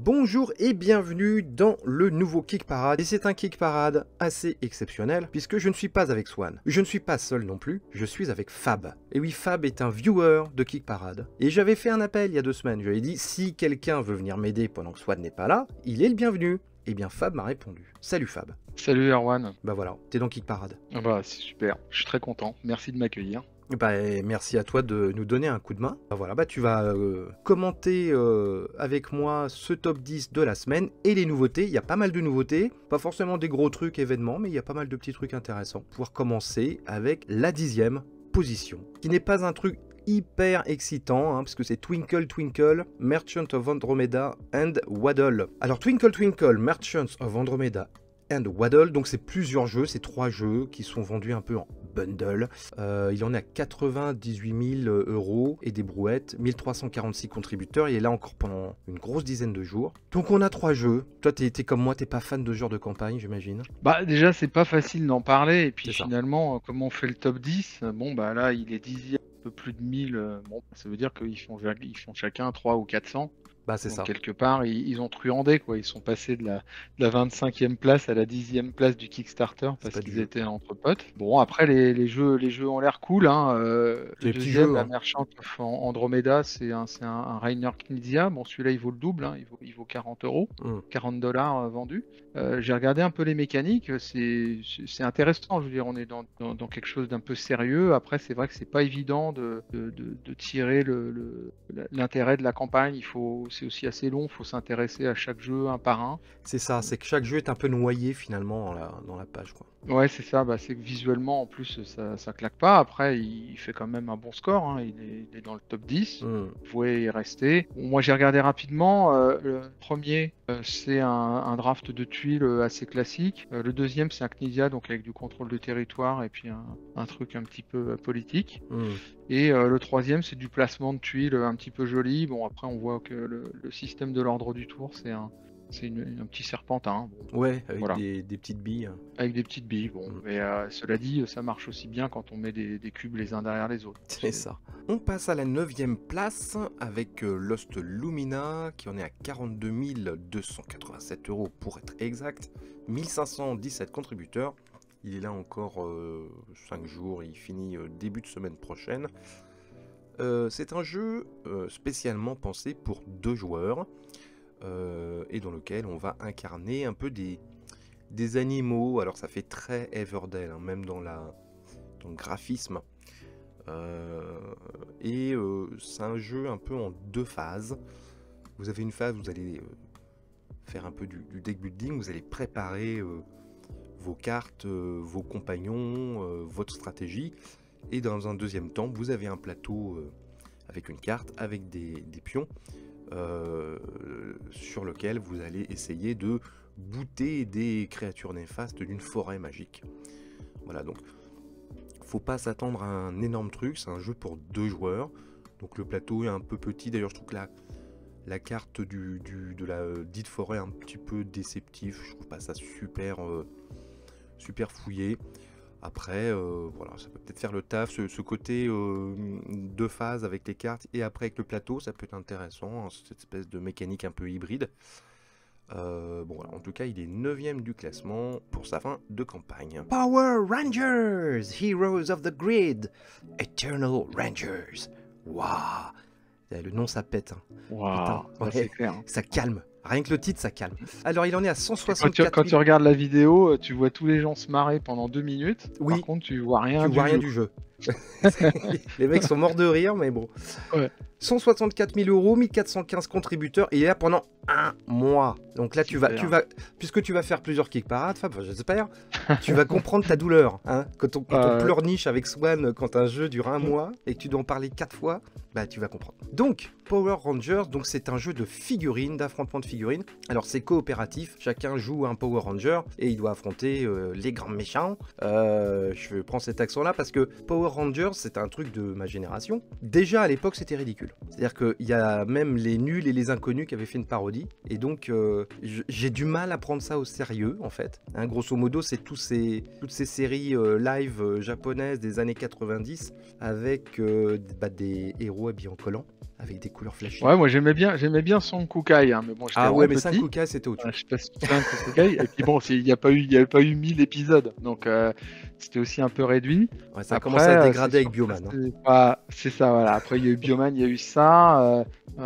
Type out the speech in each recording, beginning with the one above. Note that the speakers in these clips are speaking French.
Bonjour et bienvenue dans le nouveau Kick Parade. Et c'est un Kick Parade assez exceptionnel puisque je ne suis pas avec Swan. Je ne suis pas seul non plus, je suis avec Fab. Et oui, Fab est un viewer de Kick Parade. Et j'avais fait un appel il y a 2 semaines. Je lui ai dit si quelqu'un veut venir m'aider pendant que Swan n'est pas là, il est le bienvenu. Et bien Fab m'a répondu. Salut Fab. Salut Erwan. Bah voilà, t'es dans Kick Parade. Ah bah, c'est super, je suis très content. Merci de m'accueillir. Bah, merci à toi de nous donner un coup de main. Bah voilà, bah tu vas commenter avec moi ce top 10 de la semaine et les nouveautés. Il y a pas mal de nouveautés, pas forcément des gros trucs événements, mais il y a pas mal de petits trucs intéressants. Pouvoir commencer avec la 10e position, qui n'est pas un truc hyper excitant, parce que c'est Twinkle Twinkle, Merchant of Andromeda and Waddle. Alors Twinkle Twinkle, Merchants of Andromeda and Waddle, donc c'est plusieurs jeux, c'est 3 jeux qui sont vendus un peu en bundle. Il en est à 98 000 € et des brouettes, 1346 contributeurs, il est là encore pendant une grosse dizaine de jours. Donc on a 3 jeux. Toi t'es comme moi, t'es pas fan de ce genre de campagne, j'imagine. Bah déjà c'est pas facile d'en parler et puis C'est ça. finalement comme on fait le top 10, bon bah là il est 10e, un peu plus de 1000, bon ça veut dire qu'ils font chacun 300 ou 400. Bah c'est Donc ça. quelque part ils ont truandé quoi, ils sont passés de la 25e place à la 10e place du Kickstarter C'est parce pas du qu'ils jeu. étaient entre potes. Bon après les jeux ont l'air cool hein. Le C'est des petits deuxième, jeux, la hein. Merchant of Andromeda, c'est un Rainer Knizia. Bon celui-là il vaut le double, hein, il vaut 40 €, Mm. 40 $ vendus. J'ai regardé un peu les mécaniques, c'est intéressant, je veux dire, on est dans quelque chose d'un peu sérieux. Après, c'est vrai que c'est pas évident de tirer l'intérêt de la campagne. C'est aussi assez long, il faut s'intéresser à chaque jeu un par un. C'est ça, c'est que chaque jeu est un peu noyé finalement dans la page, quoi. Ouais, c'est ça, bah, c'est que visuellement, en plus, ça claque pas. Après, il fait quand même un bon score, hein, il est dans le top 10. Mm. Vous pouvez y rester. Bon, moi, j'ai regardé rapidement. Le premier, c'est un draft de tuiles assez classique. Le deuxième, c'est un Knizia, donc avec du contrôle de territoire et puis un truc un petit peu politique. Mm. Et le troisième, c'est du placement de tuiles un petit peu joli. Bon, après, on voit que le système de l'ordre du tour, c'est un petit serpentin. Bon, Ouais, avec voilà. des petites billes. Avec des petites billes, bon. Mm. Mais cela dit, ça marche aussi bien quand on met des cubes les uns derrière les autres. C'est ça. On passe à la 9e place avec Lost Lumina qui en est à 42 287 € pour être exact, 1517 contributeurs. Il est là encore 5 jours, il finit début de semaine prochaine. C'est un jeu spécialement pensé pour 2 joueurs et dans lequel on va incarner un peu des animaux. Alors ça fait très Everdell, même dans le graphisme. C'est un jeu un peu en 2 phases. Vous avez une phase où vous allez faire un peu du deck building, vous allez préparer vos cartes, vos compagnons, votre stratégie. Et dans un deuxième temps, vous avez un plateau avec une carte, avec des pions, sur lequel vous allez essayer de booter des créatures néfastes d'une forêt magique. Voilà, donc faut pas s'attendre à un énorme truc, c'est un jeu pour 2 joueurs. Donc le plateau est un peu petit, d'ailleurs je trouve que la carte de la dite forêt est un petit peu déceptif, je trouve pas ça super fouillé. Après, voilà, ça peut peut-être faire le taf, ce côté 2 phases avec les cartes et après avec le plateau, ça peut être intéressant, cette espèce de mécanique un peu hybride. Bon, voilà, en tout cas, il est 9e du classement pour sa fin de campagne. Power Rangers, Heroes of the Grid, Eternal Rangers. Waouh, le nom ça pète. Waouh, Putain, ouais, c'est clair. ça calme. Rien que le titre, ça calme. Alors, il en est à 164 Quand tu 000... regardes la vidéo, tu vois tous les gens se marrer pendant 2 minutes. Oui, Par contre, tu vois rien tu vois rien jeu. du jeu. Les mecs sont morts de rire, mais bon. Ouais. 164 000 €, 1415 contributeurs, et il est là pendant 1 mois. Donc là, Super. puisque tu vas faire plusieurs kick parades, Fab, j'espère, tu vas comprendre ta douleur. Quand on pleurniche avec Swan, quand un jeu dure 1 mois, et que tu dois en parler 4 fois, bah tu vas comprendre. Donc, Power Rangers, donc c'est un jeu de figurines, d'affrontement de figurines. Alors c'est coopératif, chacun joue un Power Ranger, et il doit affronter les grands méchants. Je prends cet accent-là parce que Power Rangers, c'est un truc de ma génération. Déjà à l'époque, c'était ridicule. C'est-à-dire qu'il y a même les nuls et les inconnus qui avaient fait une parodie. Et donc, j'ai du mal à prendre ça au sérieux, en fait. Hein, grosso modo, c'est toutes ces séries live japonaises des années 90 avec des héros habillés en collant, avec des couleurs flashy. Ouais, moi j'aimais bien Son Kukai, hein, mais bon, j'étais Ah ouais, mais petit. Sankukai, c'était autre chose. Je sais pas si tu te souviens de Son Kukai. Et puis bon, il n'y avait pas eu 1000 épisodes, donc c'était aussi un peu réduit. Ouais, ça a Après, commencé à se c'est dégrader avec sûr que Bioman. Hein. c'est pas- c'est ça, voilà. Après, il y a eu Bioman, il y a eu ça. Bon,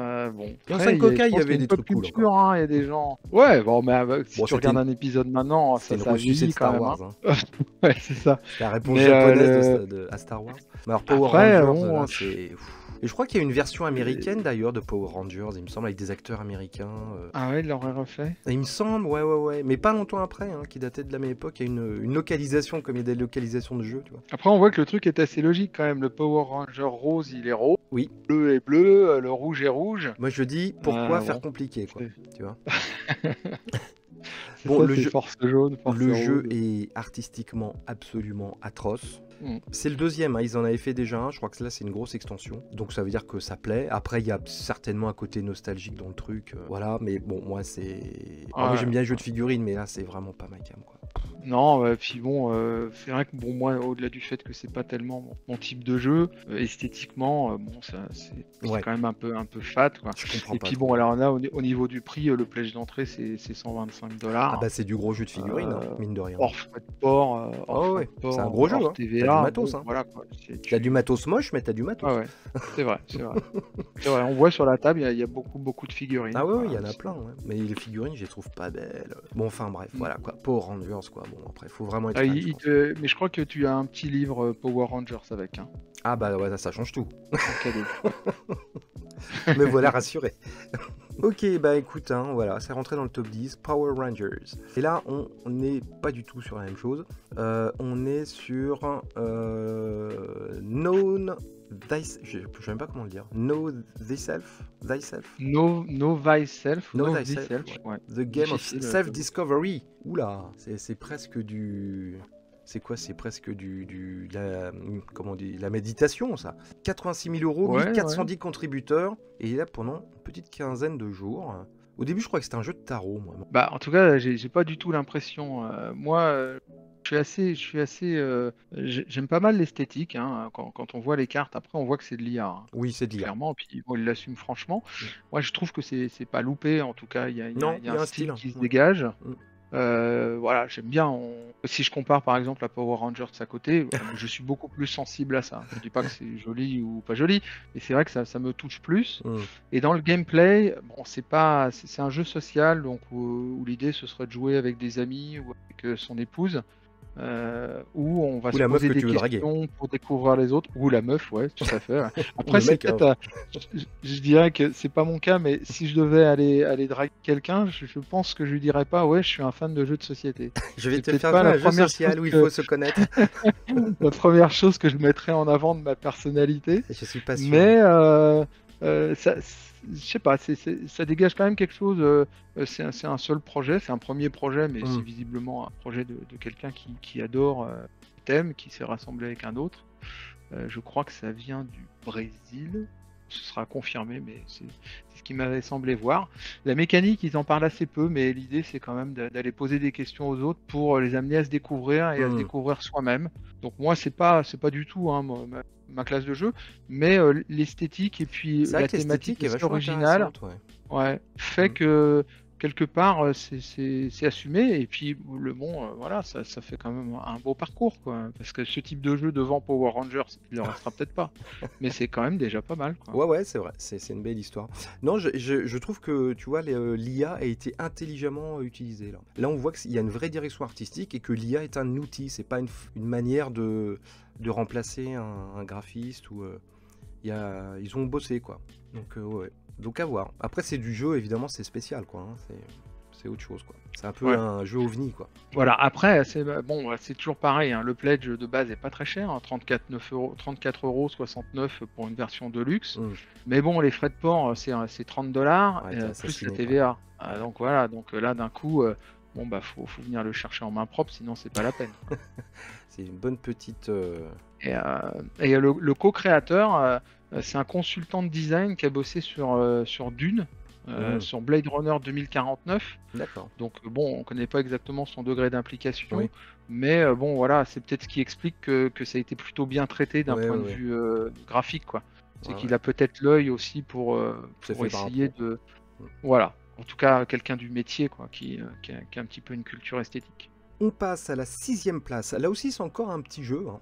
Dans après, Sankokai, je il y pense avait qu'il y a des une pop trucs cool culture, encore. hein, il y a des gens. Ouais, bon, mais si Bon, tu c'était regardes un épisode maintenant, C'était ça une a ressucée de vieilli quand Star même. Wars. Hein. Hein. Ouais, c'est ça. C'est la réponse Mais japonaise à Star Wars. Mais alors Power après, Rangers, bon, là, c'est... Et je crois qu'il y a une version américaine d'ailleurs de Power Rangers, il me semble, avec des acteurs américains. Ah ouais, il l'aurait refait. Et il me semble, ouais. Mais pas longtemps après, hein, qui datait de la même époque. Il y a une localisation, comme il y a des localisations de jeux, tu vois. Après, on voit que le truc est assez logique quand même. Le Power Ranger rose, il est rose. Oui. Le bleu est bleu, le rouge est rouge. Moi je dis, pourquoi faire bon, compliqué, quoi, tu vois. C'est Bon, ça, le c'est jeu- force jaune, force Le rose. jeu est artistiquement absolument atroce. Mm. C'est le deuxième, hein, ils en avaient fait déjà un, je crois que là c'est une grosse extension. Donc ça veut dire que ça plaît. Après il y a certainement un côté nostalgique dans le truc. Voilà, mais bon, moi c'est... Alors, moi j'aime bien les jeux de figurines, mais là c'est vraiment pas ma cam, quoi. Non, puis bon, c'est vrai que bon, moi, au-delà du fait que c'est pas tellement mon type de jeu, esthétiquement, bon, c'est Ouais. quand même un peu fat, quoi. Je comprends Et pas puis trop. bon, alors là, au niveau du prix, le pledge d'entrée, c'est 125 $. Ah bah c'est du gros jeu de figurines, hein, mine de rien. Hors frais de port, Oh ouais, c'est un gros jeu, hors hein. TVA. T'as du matos, bon, hein. voilà, quoi. T'as du matos moche, mais t'as du matos. Ouais, c'est vrai. C'est vrai, on voit sur la table, il y a beaucoup de figurines. Ah ouais, quoi. il y en a plein, ouais. Mais les figurines, je les trouve pas belles. Bon, enfin bref, voilà quoi. Power Rangers, quoi. Bon, après, faut vraiment être Ah, fan, je pense. mais je crois que tu as un petit livre Power Rangers avec, hein, Ah bah ouais, ça change tout. en cadeau. Me voilà rassuré. Ok, bah écoute, hein, voilà, c'est rentré dans le top 10, Power Rangers. Et là, on n'est pas du tout sur la même chose. On est sur Known Thyself. Je sais même pas comment le dire. Know Thyself. No Thyself. Know No Thyself, Thyself, ouais. The Game Difficile, of Self-Discovery. Oula, c'est presque du... C'est quoi? C'est presque comment on dit, la méditation, ça. 86 000 €, Ouais, 1410 contributeurs, et il est là pendant une petite quinzaine de jours. Au début, je crois que c'était un jeu de tarot, moi. Bah, en tout cas, j'ai pas du tout l'impression. Moi, j'aime pas mal l'esthétique, hein, quand on voit les cartes. Après, on voit que c'est de l'IA, hein, Oui, c'est de l'IA. clairement. Puis bon, il l'assume franchement. Moi, je trouve que c'est pas loupé. En tout cas, il y a Non, un style qui se ouais. dégage. Mm. Voilà, j'aime bien. Si je compare par exemple à Power Rangers à côté, je suis beaucoup plus sensible à ça. Je dis pas que c'est joli ou pas joli, mais c'est vrai que ça me touche plus. Mm. Et dans le gameplay, bon, c'est un jeu social, donc où l'idée ce serait de jouer avec des amis ou avec son épouse. Où on va Ou se la meuf poser que des tu veux draguer. questions pour découvrir les autres, ou la meuf, ouais, tout à fait. Après, le c'est mec, hein. peut-être, je dirais que c'est pas mon cas, mais si je devais aller draguer quelqu'un, je pense que je lui dirais pas, ouais, je suis un fan de jeux de société. Je vais C'est te peut-être faire pas jouer à la un jeu première social chose où il que- faut se connaître. la première chose que je mettrais en avant de ma personnalité, Je suis pas sûr. mais je sais pas, ça dégage quand même quelque chose. C'est un seul projet, c'est un premier projet, mais c'est visiblement un projet de quelqu'un qui adore le thème, qui s'est rassemblé avec un autre. Je crois que ça vient du Brésil. Ce sera confirmé, mais c'est ce qui m'avait semblé voir. La mécanique, ils en parlent assez peu, mais l'idée, c'est quand même d'aller poser des questions aux autres pour les amener à se découvrir et à se découvrir soi-même. Donc moi, c'est pas du tout, hein, ma classe de jeu, mais l'esthétique et puis C'est vrai la que thématique l'esthétique est assez vachement originale, intéressante, ouais. ouais, fait que quelque part, c'est assumé. Et puis voilà, ça fait quand même un beau parcours, quoi. Parce que ce type de jeu devant Power Rangers, il ne le restera peut-être pas, mais c'est quand même déjà pas mal, quoi. Ouais, c'est vrai, c'est une belle histoire. Non, je trouve que, tu vois, l'IA a été intelligemment utilisée, là. Là, on voit qu'il y a une vraie direction artistique et que l'IA est un outil, c'est pas une manière de remplacer un graphiste ou... ils ont bossé, quoi. Donc, ouais. Donc, à voir. Après, c'est du jeu, évidemment, c'est spécial, quoi. Hein. C'est autre chose, quoi. C'est un peu un jeu ovni, quoi. Voilà, après, c'est toujours pareil, hein. Le pledge de base est pas très cher, hein, 34,69 € pour une version de luxe. Mais bon, les frais de port, c'est 30 $, Ouais, plus la TVA. Donc voilà, là, d'un coup, faut venir le chercher en main propre, sinon c'est pas la peine. C'est une bonne petite... Et le co-créateur, c'est un consultant de design qui a bossé sur Dune, sur Blade Runner 2049. D'accord. Donc bon, on connaît pas exactement son degré d'implication, Oui. mais bon voilà, c'est peut-être ce qui explique que ça a été plutôt bien traité d'un Ouais, point ouais, de ouais. vue graphique, quoi. C'est Ouais, qu'il ouais. a peut-être l'œil aussi pour C'est fait par un essayer pro. de... Mm. Voilà. En tout cas, quelqu'un du métier, quoi, qui a un petit peu une culture esthétique. On passe à la 6e place. Là aussi, c'est encore un petit jeu, hein.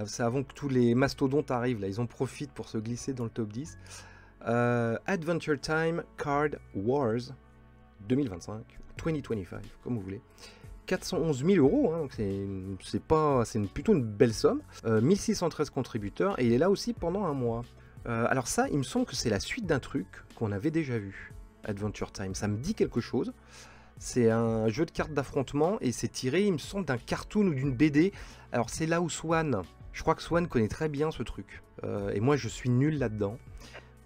C'est avant que tous les mastodontes arrivent, là, ils en profitent pour se glisser dans le top 10. Adventure Time Card Wars 2025, 2025, comme vous voulez. 411 000 euros, hein, donc c'est plutôt une belle somme. 1613 contributeurs, et il est là aussi pendant un mois. Alors ça, il me semble que c'est la suite d'un truc qu'on avait déjà vu, Adventure Time. Ça me dit quelque chose. C'est un jeu de cartes d'affrontement, et c'est tiré, il me semble, d'un cartoon ou d'une BD. Alors c'est là où Swan, je crois que Swan connaît très bien ce truc. Et moi, je suis nul là-dedans.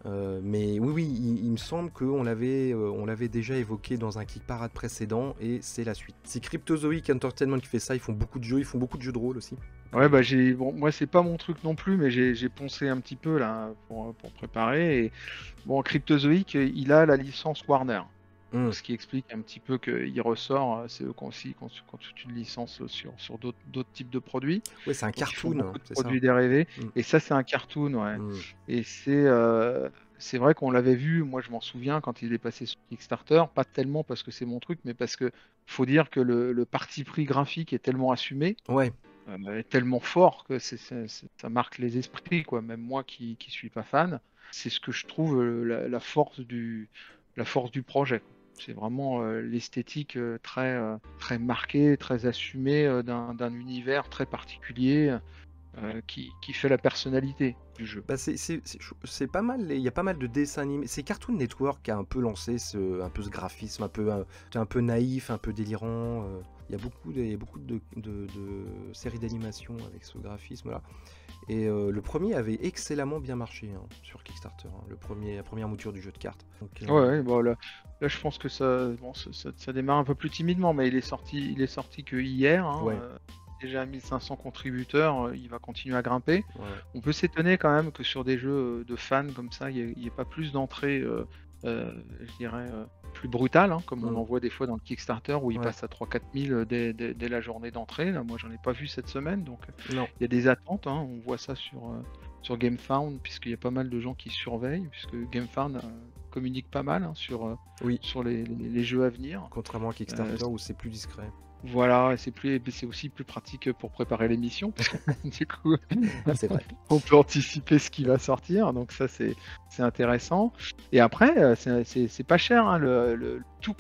Mais oui, il me semble qu'on l'avait déjà évoqué dans un Kick Parade précédent, et c'est la suite. C'est Cryptozoic Entertainment qui fait ça, ils font beaucoup de jeux, ils font beaucoup de jeux de rôle aussi. Ouais, bah bon, moi c'est pas mon truc non plus, mais j'ai poncé un petit peu là pour préparer. Et bon, Cryptozoic, il a la licence Warner. Mm. Ce qui explique un petit peu qu'il ressort, c'est eux qui ont toute une licence sur d'autres types de produits. Ouais, c'est un Donc, ils font cartoon, beaucoup de c'est ça. produits dérivés. Mm. Et ça, c'est un cartoon, ouais. Mm. Et c'est vrai qu'on l'avait vu, moi je m'en souviens quand il est passé sur Kickstarter, pas tellement parce que c'est mon truc, mais parce que faut dire que le parti pris graphique est tellement assumé, Ouais, est tellement fort que ça marque les esprits, quoi. Même moi qui suis pas fan, c'est ce que je trouve la force la force du projet. C'est vraiment l'esthétique très marquée, très assumée d'un univers très particulier qui fait la personnalité du jeu. bah c'est pas mal, il y a pas mal de dessins animés. C'est Cartoon Network qui a un peu lancé un peu ce graphisme, un peu naïf, un peu délirant. Il y a beaucoup de séries d'animation avec ce graphisme-là. Et le premier avait excellemment bien marché, hein, sur Kickstarter, hein, la première mouture du jeu de cartes. Donc, Ouais, bon, là, je pense que ça démarre un peu plus timidement, mais il est sorti que hier, hein, ouais, déjà 1500 contributeurs, il va continuer à grimper. ouais. On peut s'étonner quand même que sur des jeux de fans comme ça, il n'y ait pas plus d'entrées, je dirais, plus brutales, hein, comme on en voit des fois dans le Kickstarter où il Ouais. passe à 3-4 000 dès la journée d'entrée. Là, moi, j'en ai pas vu cette semaine, donc Non. il y a des attentes, hein. On voit ça sur GameFound, puisqu'il y a pas mal de gens qui surveillent, puisque GameFound communique pas mal, hein, sur Oui, les jeux à venir. contrairement à Kickstarter où c'est plus discret. Voilà, et c'est aussi plus pratique pour préparer l'émission, parce que du coup, C'est vrai. on peut anticiper ce qui va sortir, donc ça c'est intéressant. Et après, c'est pas cher, hein, le tout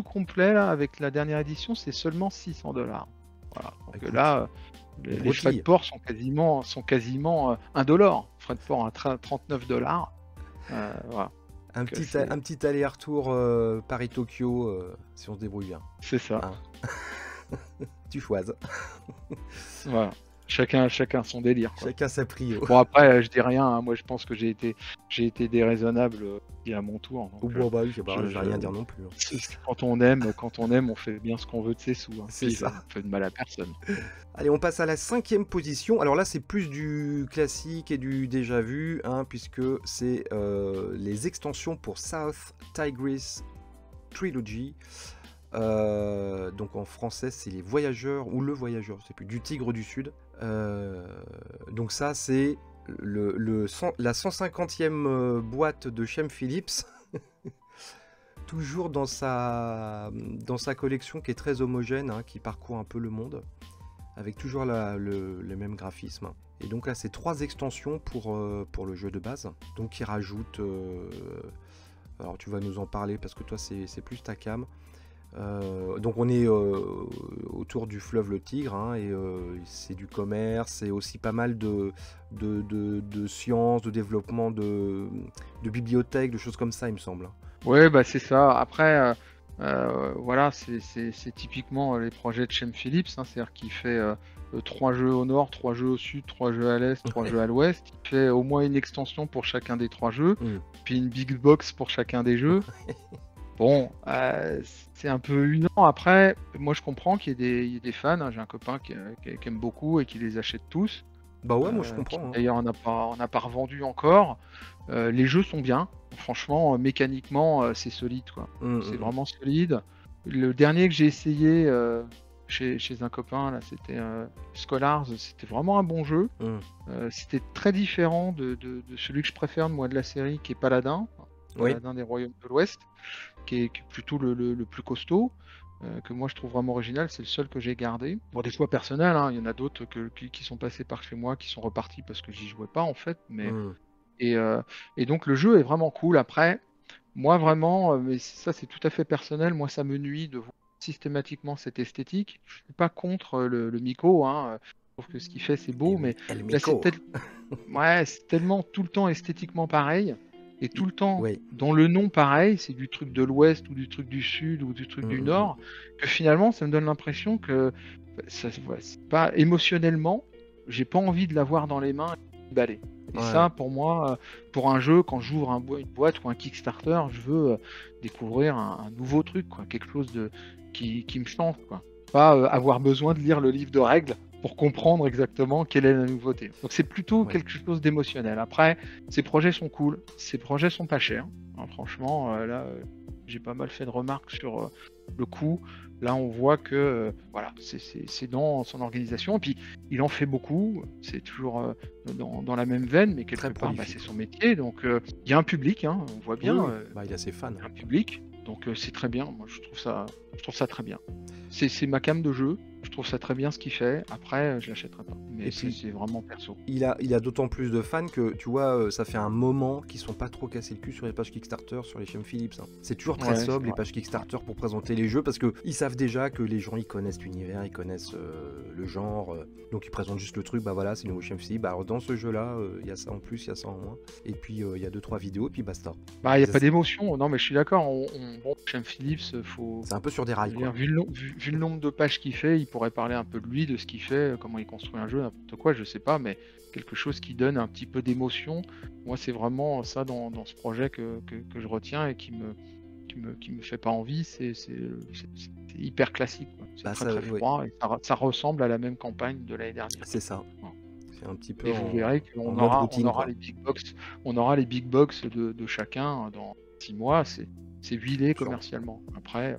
complet là, avec la dernière édition, c'est seulement 600 $. Voilà. Donc Écoute, là, les frais de port sont quasiment $1. Frais de port à 39 $. Voilà. Un petit aller-retour Paris-Tokyo, si on se débrouille bien. C'est ça. Hein. Tu choisis. Voilà. Chacun son délire, quoi. Chacun sa prio. Bon, après, je dis rien, hein. Moi je pense que j'ai été déraisonnable à mon tour. Donc, Bah oui, je vais rien dire non plus. Hein. quand on aime, on fait bien ce qu'on veut de ses sous. Hein. C'est ça. Ça fait de mal à personne. Allez, on passe à la 5e position. Alors là, c'est plus du classique et du déjà vu, hein, puisque c'est les extensions pour South Tigris Trilogy. Donc en français, c'est les voyageurs ou le voyageur, je sais plus, du Tigre du Sud. Donc ça, c'est la 150e boîte de Shem Phillips. Toujours dans sa collection qui est très homogène, hein, qui parcourt un peu le monde, avec toujours le même graphisme. Et donc là, c'est 3 extensions pour le jeu de base. Donc ils rajoutent... alors tu vas nous en parler parce que toi, c'est plus ta cam. Donc on est autour du fleuve le Tigre, hein, et c'est du commerce, c'est aussi pas mal de sciences, de développement de bibliothèques, de choses comme ça, il me semble. Ouais, bah c'est ça. Après, voilà, c'est typiquement les projets de Shem Phillips, hein, c'est-à-dire qu'il fait 3 jeux au nord, 3 jeux au sud, 3 jeux à l'est, 3 jeux à l'ouest. Il fait au moins une extension pour chacun des 3 jeux, puis une big box pour chacun des jeux. Bon, c'est un peu usant. Après, moi je comprends il y ait des fans, hein. J'ai un copain qui aime beaucoup et qui les achète tous, Bah ouais, moi je qui comprends, hein. d'ailleurs en a pas revendu encore. Les jeux sont bien. Franchement, mécaniquement, c'est solide, quoi. C'est vraiment solide. Le dernier que j'ai essayé chez un copain, là, c'était Scholars, c'était vraiment un bon jeu. Mmh. C'était très différent de celui que je préfère, moi, de la série, qui est Paladin, Oui. Paladin des Royaumes de l'Ouest, qui est plutôt le plus costaud, que moi je trouve vraiment original. C'est le seul que j'ai gardé. Pour des choix personnels, hein, il y en a d'autres qui sont passés par chez moi, qui sont repartis parce que j'y jouais pas en fait. Mmh. Et, euh, et donc le jeu est vraiment cool. Après, moi vraiment, mais ça c'est tout à fait personnel, moi ça me nuit de voir systématiquement cette esthétique. Je suis pas contre le Miko, hein. Je trouve que ce qu'il fait c'est Eh beau, oui, mais El là Mico. ouais, c'est tellement tout le temps esthétiquement pareil, et tout le temps Oui. dans le nom pareil, c'est du truc de l'Ouest ou du truc du Sud ou du truc du Mmh. Nord, que finalement ça me donne l'impression que ouais, c'est pas émotionnellement, j'ai pas envie de l'avoir dans les mains et de baller. Et Ouais. ça, pour moi, pour un jeu, quand j'ouvre une boîte ou un Kickstarter, je veux découvrir un nouveau truc, quoi, quelque chose qui me change, quoi. Pas avoir besoin de lire le livre de règles pour comprendre exactement quelle est la nouveauté. Donc c'est plutôt Ouais. quelque chose d'émotionnel. Après, ces projets sont cool, ces projets sont pas chers, hein. Franchement, là, j'ai pas mal fait de remarques sur le coût. Là, on voit que voilà, c'est dans son organisation. Et puis, il en fait beaucoup. C'est toujours dans la même veine, mais quelque Très part, bah, prolifique. c'est son métier. Donc, il y a un public, hein, on voit Oui, bien, oui. Bah, il a ses fans. il y a un public. Donc, c'est très bien. Moi, je trouve ça très bien. C'est ma came de jeu. Je trouve ça très bien ce qu'il fait. Après, je l'achèterai pas. Mais Et puis, c'est vraiment perso. il a d'autant plus de fans que, tu vois, ça fait un moment qu'ils sont pas trop cassés le cul sur les pages Kickstarter, sur les chaînes Philips, hein. C'est toujours très Ouais, c'est sobre, les vrai. pages Kickstarter, pour présenter les jeux, parce que ils savent déjà que les gens, ils connaissent l'univers, ils connaissent le genre, donc ils présentent juste le truc, bah voilà, c'est une nouvelle chaîne Philips. Bah alors dans ce jeu-là, il y a ça en plus, il y a ça en moins. Et puis, il y a 2-3 vidéos, et puis basta. Bah, il n'y a Ça, pas d'émotion. Non, mais je suis d'accord. Bon, Chem Phillips, faut. c'est un peu sur des Je rails, veux quoi. dire, vu le nombre de pages qu'il fait, il pourrait parler un peu de lui, de ce qu'il fait, comment il construit un jeu, n'importe quoi, je sais pas, mais quelque chose qui donne un petit peu d'émotion. Moi, c'est vraiment ça dans ce projet que je retiens et qui me fait pas envie. C'est hyper classique, quoi. C'est Bah très ça, très ouais, froid et ça ressemble à la même campagne de l'année dernière. c'est ça. Voilà. C'est un petit peu Et vous verrez en qu'on mode on routine, aura quoi. les big box, on aura les big box de chacun dans 6 mois. C'est huilé Sûr. commercialement. Après.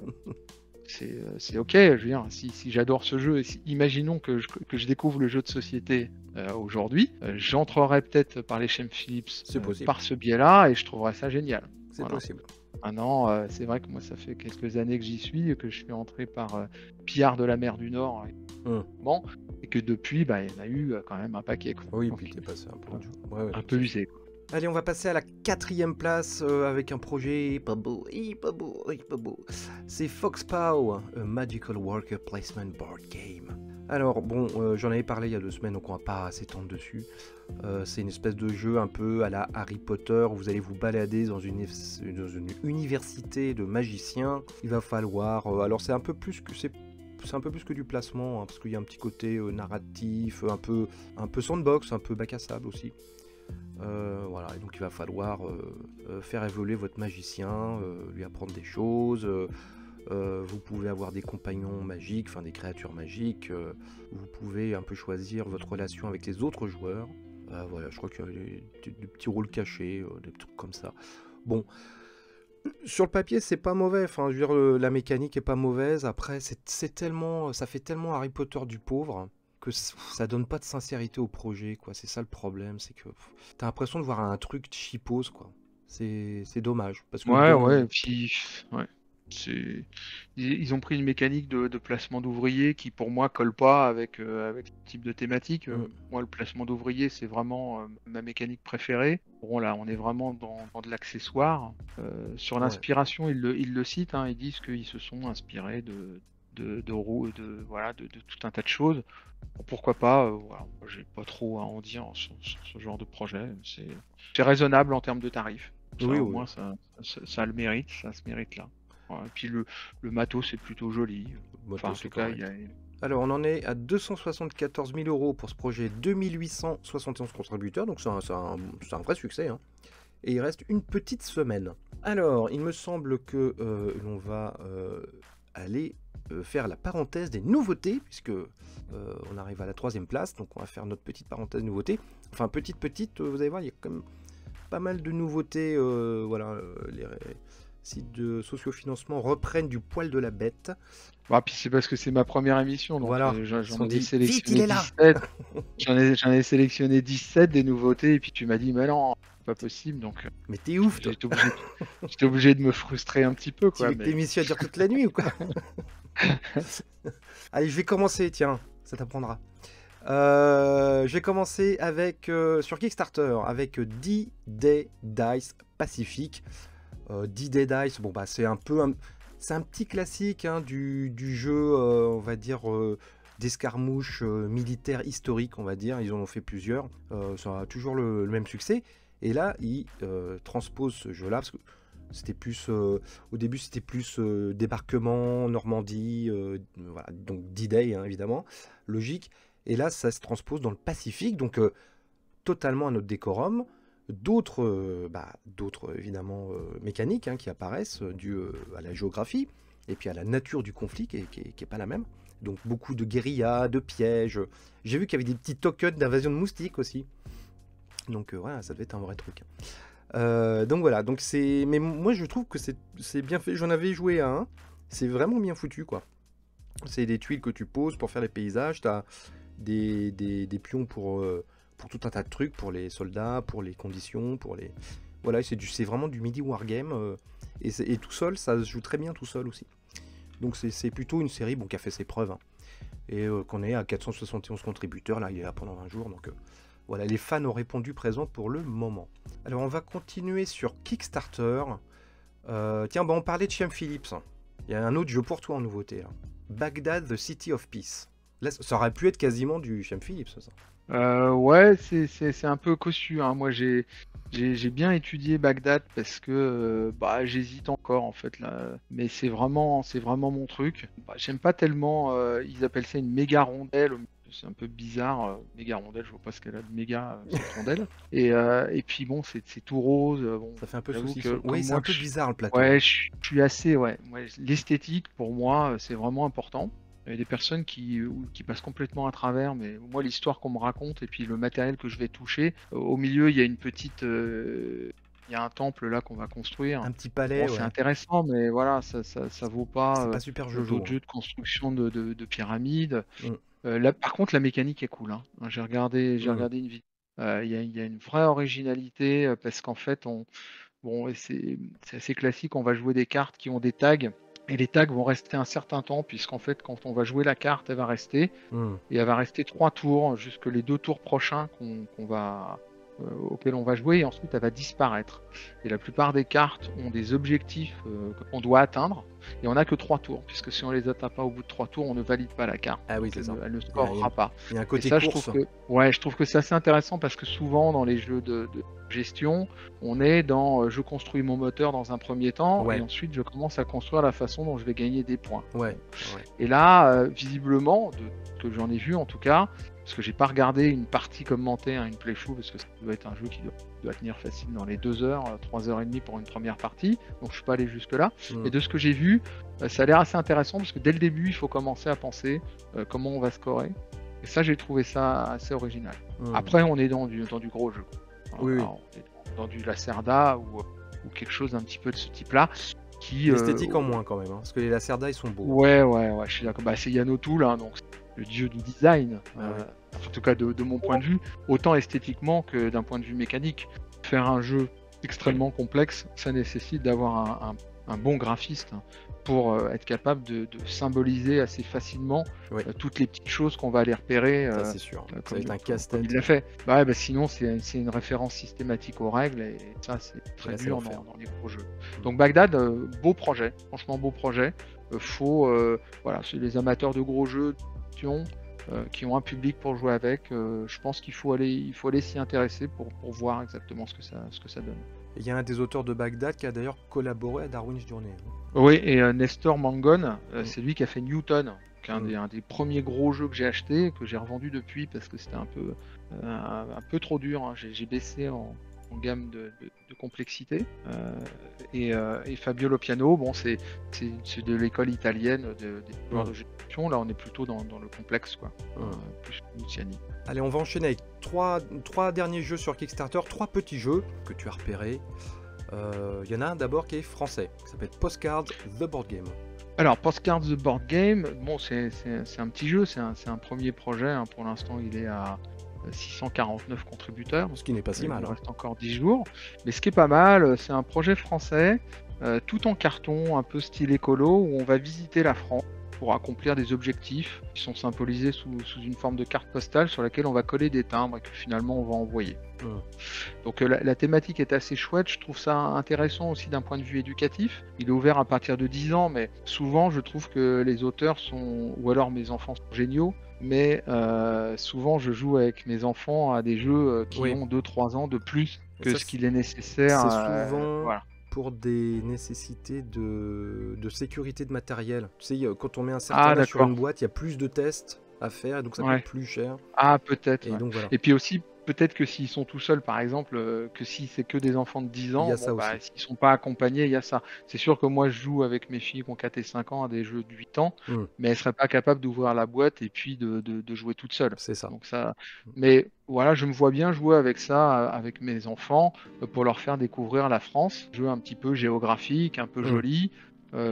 C'est ok, je veux dire, si j'adore ce jeu, et imaginons que je découvre le jeu de société aujourd'hui, j'entrerai peut-être par les chaînes Philips C'est possible. par ce biais-là et je trouverai ça génial. C'est Voilà. possible. Maintenant, c'est vrai que moi, ça fait quelques années que j'y suis, que je suis entré par Pillard de la mer du Nord, bon, et que depuis, bah, il y en a eu quand même un paquet, quoi. Oui, Donc, puis t'es passé un peu en dessous. Ouais, ouais, un peu usé, quoi. allez, on va passer à la 4e place avec un projet pas beau, pas beau, pas beau. C'est Foxpow, a Magical Worker Placement Board Game. Alors, bon, j'en avais parlé il y a 2 semaines, donc on va pas s'étendre dessus. C'est une espèce de jeu un peu à la Harry Potter, où vous allez vous balader dans une université de magiciens. Il va falloir... alors, c'est un peu plus que... C'est un peu plus que du placement, hein, parce qu'il y a un petit côté narratif, un peu sandbox, un peu bac à sable aussi. Voilà, et donc il va falloir faire évoluer votre magicien, lui apprendre des choses. Vous pouvez avoir des compagnons magiques, enfin des créatures magiques. Vous pouvez un peu choisir votre relation avec les autres joueurs. Voilà, je crois qu'il y a des petits rôles cachés, des trucs comme ça. Bon, sur le papier, c'est pas mauvais. Enfin, je veux dire, la mécanique est pas mauvaise. Après, c'est tellement, ça fait tellement Harry Potter du pauvre que ça donne pas de sincérité au projet, quoi. C'est ça le problème, c'est que t'as l'impression de voir un truc cheapos, quoi. C'est dommage, parce que Ouais, dans ouais, et puis, ouais. Ils ont pris une mécanique de placement d'ouvriers qui, pour moi, colle pas avec ce type de thématique. Moi, le placement d'ouvriers, c'est vraiment ma mécanique préférée. Bon, là, on est vraiment dans de l'accessoire. Sur ouais, l'inspiration, ils le citent, hein, ils disent qu'ils se sont inspirés voilà, de tout un tas de choses. Bon, pourquoi pas, voilà, moi, j'ai pas trop à en dire sur ce genre de projet. C'est raisonnable en termes de tarifs. Ça, oui, au oui, moins, ça le mérite, ça se mérite là. Voilà. Et puis le matos, c'est plutôt joli. moto, Enfin, en c'est tout cas, correct. Alors, on en est à 274 000 € pour ce projet, 2871 contributeurs, donc c'est un vrai succès, hein. Et il reste une petite semaine. Alors, il me semble que l'on va aller faire la parenthèse des nouveautés, puisque on arrive à la 3e place, donc on va faire notre petite parenthèse nouveautés. Enfin, petite, vous allez voir, il y a quand même pas mal de nouveautés. Voilà, les sites de sociofinancement reprennent du poil de la bête. Bah, puis c'est parce que c'est ma première émission, donc Voilà, ils j'en sont ai dit, vite, sélectionné il est là 17. J'en ai sélectionné 17 des nouveautés, et puis tu m'as dit, mais non, c'est pas possible, donc Mais t'es ouf, toi. j'étais obligé de me frustrer un petit peu, Tu quoi. veux que l'émission dure toute la nuit ou quoi? Allez, je vais commencer, tiens, ça t'apprendra. Je vais commencer avec sur Kickstarter avec D-Day Dice Pacific. D-Day Dice, bon bah c'est un petit classique hein, du jeu, on va dire d'escarmouche militaire historique, on va dire. Ils en ont fait plusieurs, ça a toujours le même succès. Et là, ils transposent ce jeu-là parce que c'était plus au début c'était plus débarquement Normandie, voilà, donc D-Day hein, évidemment, logique. Et là ça se transpose dans le Pacifique, donc totalement un autre décorum, d'autres évidemment mécaniques hein, qui apparaissent dues à la géographie et puis à la nature du conflit qui est pas la même. Donc beaucoup de guérillas, de pièges. J'ai vu qu'il y avait des petits tokens d'invasion de moustiques aussi. Donc voilà, ça devait être un vrai truc. Donc voilà, donc mais moi je trouve que c'est bien fait. J'en avais joué à un, c'est vraiment bien foutu quoi. C'est des tuiles que tu poses pour faire les paysages, t'as des pions pour tout un tas de trucs, pour les soldats, pour les conditions, pour les... Voilà, c'est vraiment du midi wargame, et tout seul, ça se joue très bien tout seul aussi. Donc c'est plutôt une série bon, qui a fait ses preuves, hein, et qu'on est à 471 contributeurs, là il est là pendant 20 jours, donc voilà, les fans ont répondu présent pour le moment. Alors on va continuer sur Kickstarter. Tiens, on parlait de Shem Phillips. Il y a un autre jeu pour toi en nouveauté, là. Baghdad, The City of Peace. Là, ça aurait pu être quasiment du Shem Phillips, ça. Ouais, c'est un peu cossu, hein. Moi, j'ai bien étudié Bagdad parce que bah, j'hésite encore en fait là, mais c'est vraiment mon truc. Bah, j'aime pas tellement. Ils appellent ça une méga rondelle. C'est un peu bizarre, méga rondelle. Je vois pas ce qu'elle a de méga cette rondelle. Et puis bon, c'est tout rose. Bon, ça fait un peu j'avoue que saucisson. Oui, c'est un peu bizarre le plateau. Ouais, je suis assez. Ouais, l'esthétique pour moi, c'est vraiment important. Il y a des personnes qui passent complètement à travers, mais moi, l'histoire qu'on me raconte et puis le matériel que je vais toucher, au milieu, il y a une petite. Il y a un temple là qu'on va construire. Un petit palais, Bon, ouais. c'est intéressant, mais voilà, ça vaut pas, C'est pas super Jojo. d'autres jeux de construction de pyramides. Mm. Là, par contre, la mécanique est cool, hein. J'ai regardé une vidéo. Il y a une vraie originalité parce qu'en fait, bon, et c'est assez classique, on va jouer des cartes qui ont des tags. Et les tags vont rester un certain temps, puisqu'en fait, quand on va jouer la carte, elle va rester. Mm. Et elle va rester 3 tours, jusque les 2 tours prochains auxquels on va jouer, et ensuite elle va disparaître. Et la plupart des cartes ont des objectifs qu'on doit atteindre, et on n'a que 3 tours, puisque si on les atteint pas au bout de 3 tours, on ne valide pas la carte. Ah oui, c'est ça. Elle ne scorera pas. Il y a un côté Et ça, course. je trouve que c'est assez intéressant parce que souvent dans les jeux de gestion, on est dans je construis mon moteur dans un premier temps, Ouais. et ensuite je commence à construire la façon dont je vais gagner des points. Ouais. Et là, visiblement, de ce que j'en ai vu en tout cas, parce que j'ai pas regardé une partie commentée, hein, une playthrough, parce que ça doit être un jeu qui doit tenir facile dans les 2 heures, 3 heures et demie pour une première partie, donc je suis pas allé jusque là. Et de ce que j'ai vu, ça a l'air assez intéressant parce que dès le début, il faut commencer à penser comment on va scorer. Et ça, j'ai trouvé ça assez original. Après, on est dans du gros jeu. Oui. On est dans du Lacerda ou quelque chose un petit peu de ce type-là. L'esthétique en moins quand même, hein, parce que les Lacerda ils sont beaux. Ouais, je suis d'accord. Bah, c'est Yann O'Toole, hein, donc le dieu du design, en tout cas de mon point de vue, autant esthétiquement que d'un point de vue mécanique. Faire un jeu extrêmement complexe, ça nécessite d'avoir un bon graphiste pour être capable de symboliser assez facilement toutes les petites choses qu'on va aller repérer. Ça c'est sûr, ça va être un casse-tête. Il l'a fait. Sinon, c'est une référence systématique aux règles, et ça, c'est très dur dans les gros jeux. Donc Bagdad, beau projet, franchement beau projet. C'est les amateurs de gros jeux qui ont un public pour jouer avec. Je pense qu'il faut aller s'y intéresser pour voir exactement ce que ça donne. Il y a un des auteurs de Bagdad qui a d'ailleurs collaboré à Darwin's Journey. Oui, et Nestor Mangon, c'est lui qui a fait Newton, qui est un des premiers gros jeux que j'ai acheté, que j'ai revendu depuis parce que c'était un peu trop dur, hein. J'ai baissé en gamme de complexité. Et Fabio au piano, bon, c'est de l'école italienne des joueurs de gestion. Là, on est plutôt dans le complexe, quoi. Plus que Luciani. Allez, on va enchaîner avec trois derniers jeux sur Kickstarter, 3 petits jeux que tu as repérés. Il y en a un d'abord qui est français, qui s'appelle Postcards The Board Game. Alors, Postcards The Board Game, bon, c'est un petit jeu, c'est un premier projet. Hein. Pour l'instant, il est à 649 contributeurs. Ce qui n'est pas si mal. Il reste encore 10 jours. Mais ce qui est pas mal, c'est un projet français, tout en carton, un peu style écolo, où on va visiter la France pour accomplir des objectifs qui sont symbolisés sous une forme de carte postale sur laquelle on va coller des timbres et que finalement on va envoyer. Donc la thématique est assez chouette, je trouve ça intéressant aussi d'un point de vue éducatif. Il est ouvert à partir de 10 ans, mais souvent je trouve que les auteurs sont, ou alors mes enfants sont géniaux, mais souvent je joue avec mes enfants à des jeux qui ont 2-3 ans de plus que ce qu'il est nécessaire. C'est souvent... Voilà. Pour des nécessités de sécurité de matériel. Tu sais, quand on met un certain âge sur une boîte, il y a plus de tests à faire, et donc ça coûte plus cher. Ah, peut-être. Et, donc, voilà. Et puis aussi, peut-être que s'ils sont tout seuls, par exemple, que si c'est que des enfants de 10 ans, s'ils ne sont pas accompagnés, il y a ça. C'est sûr que moi, je joue avec mes filles qui ont 4 et 5 ans à des jeux de 8 ans, mais elles ne seraient pas capables d'ouvrir la boîte et puis de jouer toutes seules. C'est ça. Donc ça. Mais voilà, je me vois bien jouer avec ça, avec mes enfants, pour leur faire découvrir la France. Jeu un petit peu géographique, un peu joli,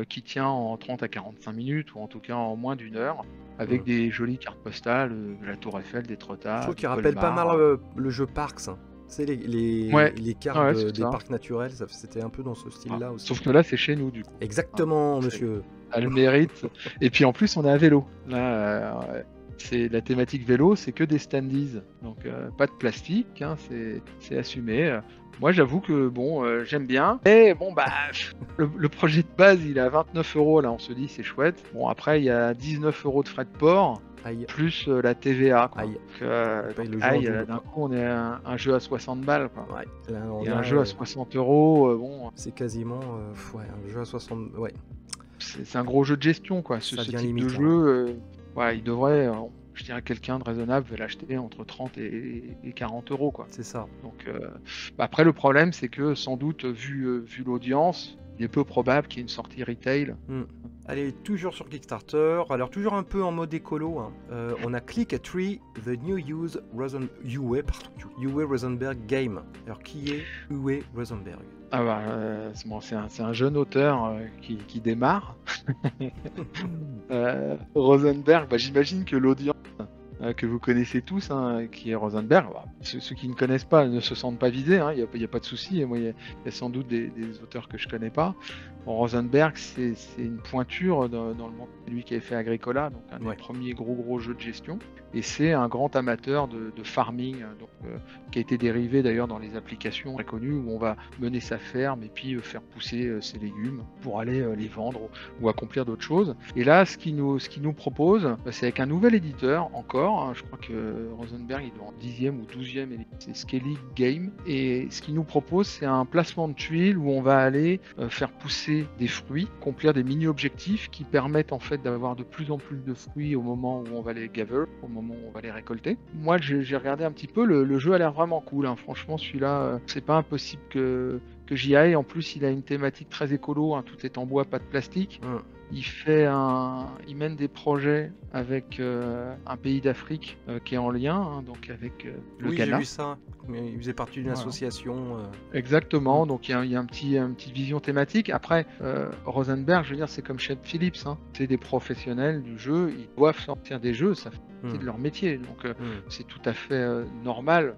qui tient en 30 à 45 minutes, ou en tout cas en moins d'1 heure. Avec des jolies cartes postales, de la Tour Eiffel, des Trotas. Je trouve qu'il rappelle pas mal le jeu Parks. Hein. Tu sais, les cartes des parcs naturels, c'était un peu dans ce style-là aussi. Sauf que là, c'est chez nous, du coup. Exactement, monsieur. Elle le mérite. Et puis en plus, on est à vélo. Là, c'est la thématique vélo, c'est que des standees. Donc, pas de plastique, hein, c'est assumé. Moi, j'avoue que bon, j'aime bien. Mais bon, bah, le projet de base, il est à 29 €. Là, on se dit, c'est chouette. Bon, après, il y a 19 € de frais de port, plus la TVA. Quoi. Donc, d'un coup, on est un jeu à 60 balles. Quoi. Ouais. Là, et un jeu à 60 €, bon. C'est quasiment un jeu à 60. Ouais. C'est un gros jeu de gestion, quoi. Ce type limite, de jeu, il devrait. Je dirais que quelqu'un de raisonnable va l'acheter entre 30 et 40 €, quoi. C'est ça. Donc, après, le problème, c'est que sans doute, vu l'audience, il est peu probable qu'il y ait une sortie retail. Allez, toujours sur Kickstarter, alors toujours un peu en mode écolo, hein. On a Click a Tree, The New Uwe Rosenberg Game. Alors qui est Uwe Rosenberg? Ah bah, c'est un jeune auteur qui démarre. Rosenberg, j'imagine que l'audience que vous connaissez tous, hein, qui est Rosenberg, ceux qui ne connaissent pas ne se sentent pas visés, hein, il n'y a pas de souci. Moi, il y a sans doute des auteurs que je ne connais pas. Bon, Rosenberg, c'est une pointure dans le monde. C'est lui qui avait fait Agricola, donc un des premiers gros jeux de gestion. Et c'est un grand amateur de farming, donc, qui a été dérivé d'ailleurs dans les applications très connues où on va mener sa ferme et puis faire pousser ses légumes pour aller les vendre ou accomplir d'autres choses. Et là, ce qu'il nous propose, c'est avec un nouvel éditeur encore. Hein, je crois que Rosenberg il est en 10e ou 12e, c'est Skellig Game. Et ce qu'il nous propose, c'est un placement de tuiles où on va aller faire pousser des fruits, accomplir des mini-objectifs qui permettent en fait d'avoir de plus en plus de fruits au moment où on va les gather, au moment où on va les récolter. Moi, j'ai regardé un petit peu, le jeu a l'air vraiment cool. Hein. Franchement, celui-là, c'est pas impossible que j'y aille. En plus, il a une thématique très écolo, hein. Tout est en bois, pas de plastique. Il mène des projets avec un pays d'Afrique qui est en lien, hein, donc avec le Ghana. J'ai vu ça. Il faisait partie d'une association. Exactement. Donc il y a une petite vision thématique. Après, Rosenberg, je veux dire, c'est comme Chad Phillips. Hein. C'est des professionnels du jeu. Ils doivent sortir des jeux. Ça fait partie de leur métier. Donc c'est tout à fait normal.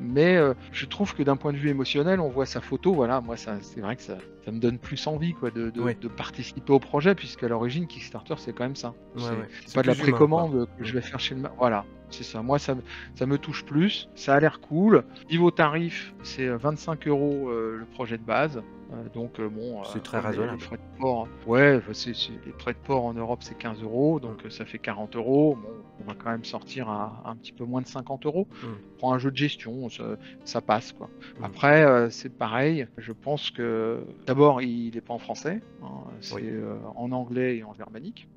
Mais je trouve que d'un point de vue émotionnel, on voit sa photo. Voilà, moi, c'est vrai que ça me donne plus envie, quoi, de participer au projet, puisqu'à l'origine, Kickstarter, c'est quand même ça. C'est pas de la précommande que je vais faire chez le... Voilà, c'est ça. Moi, ça me touche plus. Ça a l'air cool. Niveau tarif, c'est 25 € le projet de base. Donc bon, c'est très raisonnable. Les frais de port, les frais de port en Europe, c'est 15 €, donc ça fait 40 €. Bon, on va quand même sortir à un petit peu moins de 50 €. Pour un jeu de gestion, ça passe, quoi. Après, c'est pareil. Je pense que d'abord, il n'est pas en français, hein, c'est en anglais et en germanique.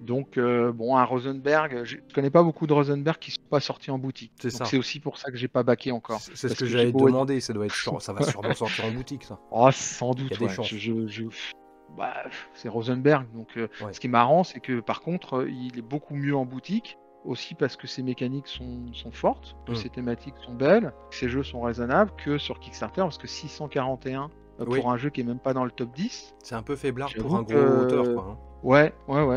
Donc, bon, un Rosenberg, je connais pas beaucoup de Rosenberg qui sont pas sortis en boutique. C'est Donc ça. c'est aussi pour ça que j'ai pas baqué encore. C'est ce Parce que que j'allais j'ai te beau être... demander, ça va sûrement sortir en boutique, ça. Oh, sans Il y a doute, des ouais. chances. Bah, c'est Rosenberg. Donc, Ouais. ce qui est marrant, c'est que par contre, il est beaucoup mieux en boutique. Aussi parce que ses mécaniques sont fortes, que ses thématiques sont belles, que ses jeux sont raisonnables, que sur Kickstarter, parce que 641 Oui, pour un jeu qui est même pas dans le top 10. c'est un peu faiblard pour J'avoue un gros auteur, que quoi. Hein. ouais,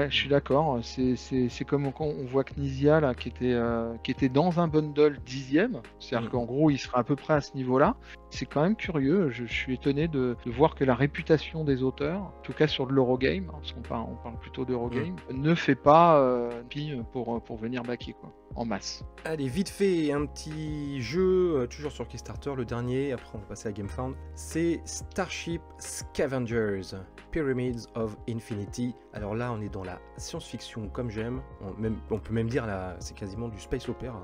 je suis d'accord. C'est comme quand on voit Knizia là, qui était dans un bundle 10e. C'est-à-dire qu'en gros, il sera à peu près à ce niveau-là. C'est quand même curieux. Je suis étonné de voir que la réputation des auteurs, en tout cas sur de l'Eurogame, hein, parce on parle plutôt d'Eurogame, ne fait pas pire pour venir backer, quoi, en masse. Allez, vite fait, un petit jeu, toujours sur Kickstarter, le dernier, après on va passer à GameFound, c'est Starship Scavengers, Pyramids of Infinity. Alors là, on est dans la science-fiction comme j'aime, on peut même dire c'est quasiment du space opera.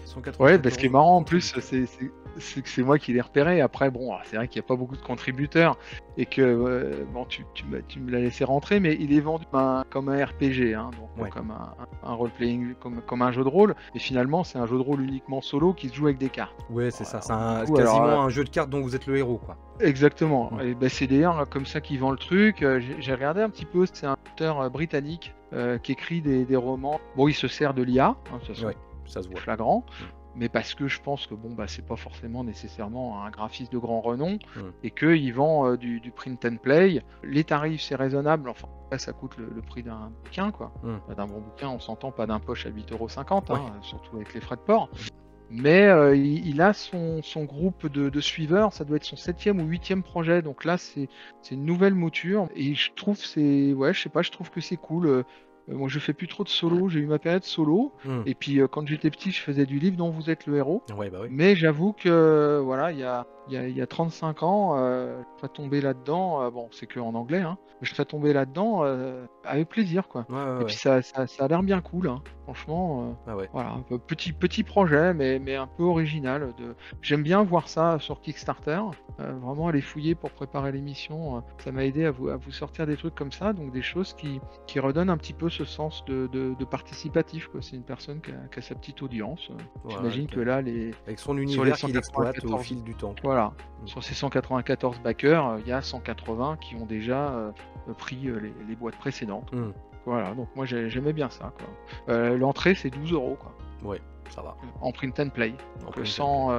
194 Ouais, bah, ce qui est marrant en plus, c'est que c'est moi qui l'ai repéré. Après, bon, c'est vrai qu'il n'y a pas beaucoup de contributeurs et que bon, tu me l'as laissé rentrer, mais il est vendu comme un RPG, hein, donc comme un role-playing, comme un jeu de rôle. Et finalement, c'est un jeu de rôle uniquement solo qui se joue avec des cartes. Ouais, c'est ça, Alors, c'est quasiment un jeu de cartes dont vous êtes le héros, quoi. Exactement. Et ben, c'est d'ailleurs comme ça qu'ils vendent le truc. J'ai regardé un petit peu. C'est un auteur britannique qui écrit des romans. Bon, il se sert de l'IA, hein, de toute façon, Ouais, ça se voit. flagrant. Mais parce que je pense que bon, bah, c'est pas forcément nécessairement un graphiste de grand renom et qu'il vend du print and play. Les tarifs, c'est raisonnable. Enfin, après, ça coûte le prix d'un bouquin, quoi. D'un bon bouquin, on s'entend, pas d'un poche à 8,50 €, hein, surtout avec les frais de port. Mais il a son groupe de suiveurs, ça doit être son 7e ou 8e projet, donc là c'est une nouvelle mouture et je trouve je sais pas, je trouve que c'est cool. Moi je fais plus trop de solo, j'ai eu ma période solo et puis quand j'étais petit je faisais du livre dont vous êtes le héros. Ouais, bah oui. Mais j'avoue que voilà, il y a 35 ans, je serais tombé là-dedans, bon c'est que en anglais, hein, mais je serais tombé là-dedans avec plaisir, quoi. Et puis ça a l'air bien cool, hein, franchement. Voilà, un peu petit projet, mais un peu original. J'aime bien voir ça sur Kickstarter. Vraiment aller fouiller pour préparer l'émission, ça m'a aidé à vous sortir des trucs comme ça, donc des choses qui redonnent un petit peu ce sens de participatif, quoi. C'est une personne qui a sa petite audience. J'imagine que là, avec son univers qu'il exploite au fil du temps. Voilà, sur ces 194 backers, il y a 180 qui ont déjà pris les boîtes précédentes. Voilà, donc moi j'aimais bien ça, quoi. L'entrée c'est 12 €, quoi. Ouais, ça va. En print and play. Donc sans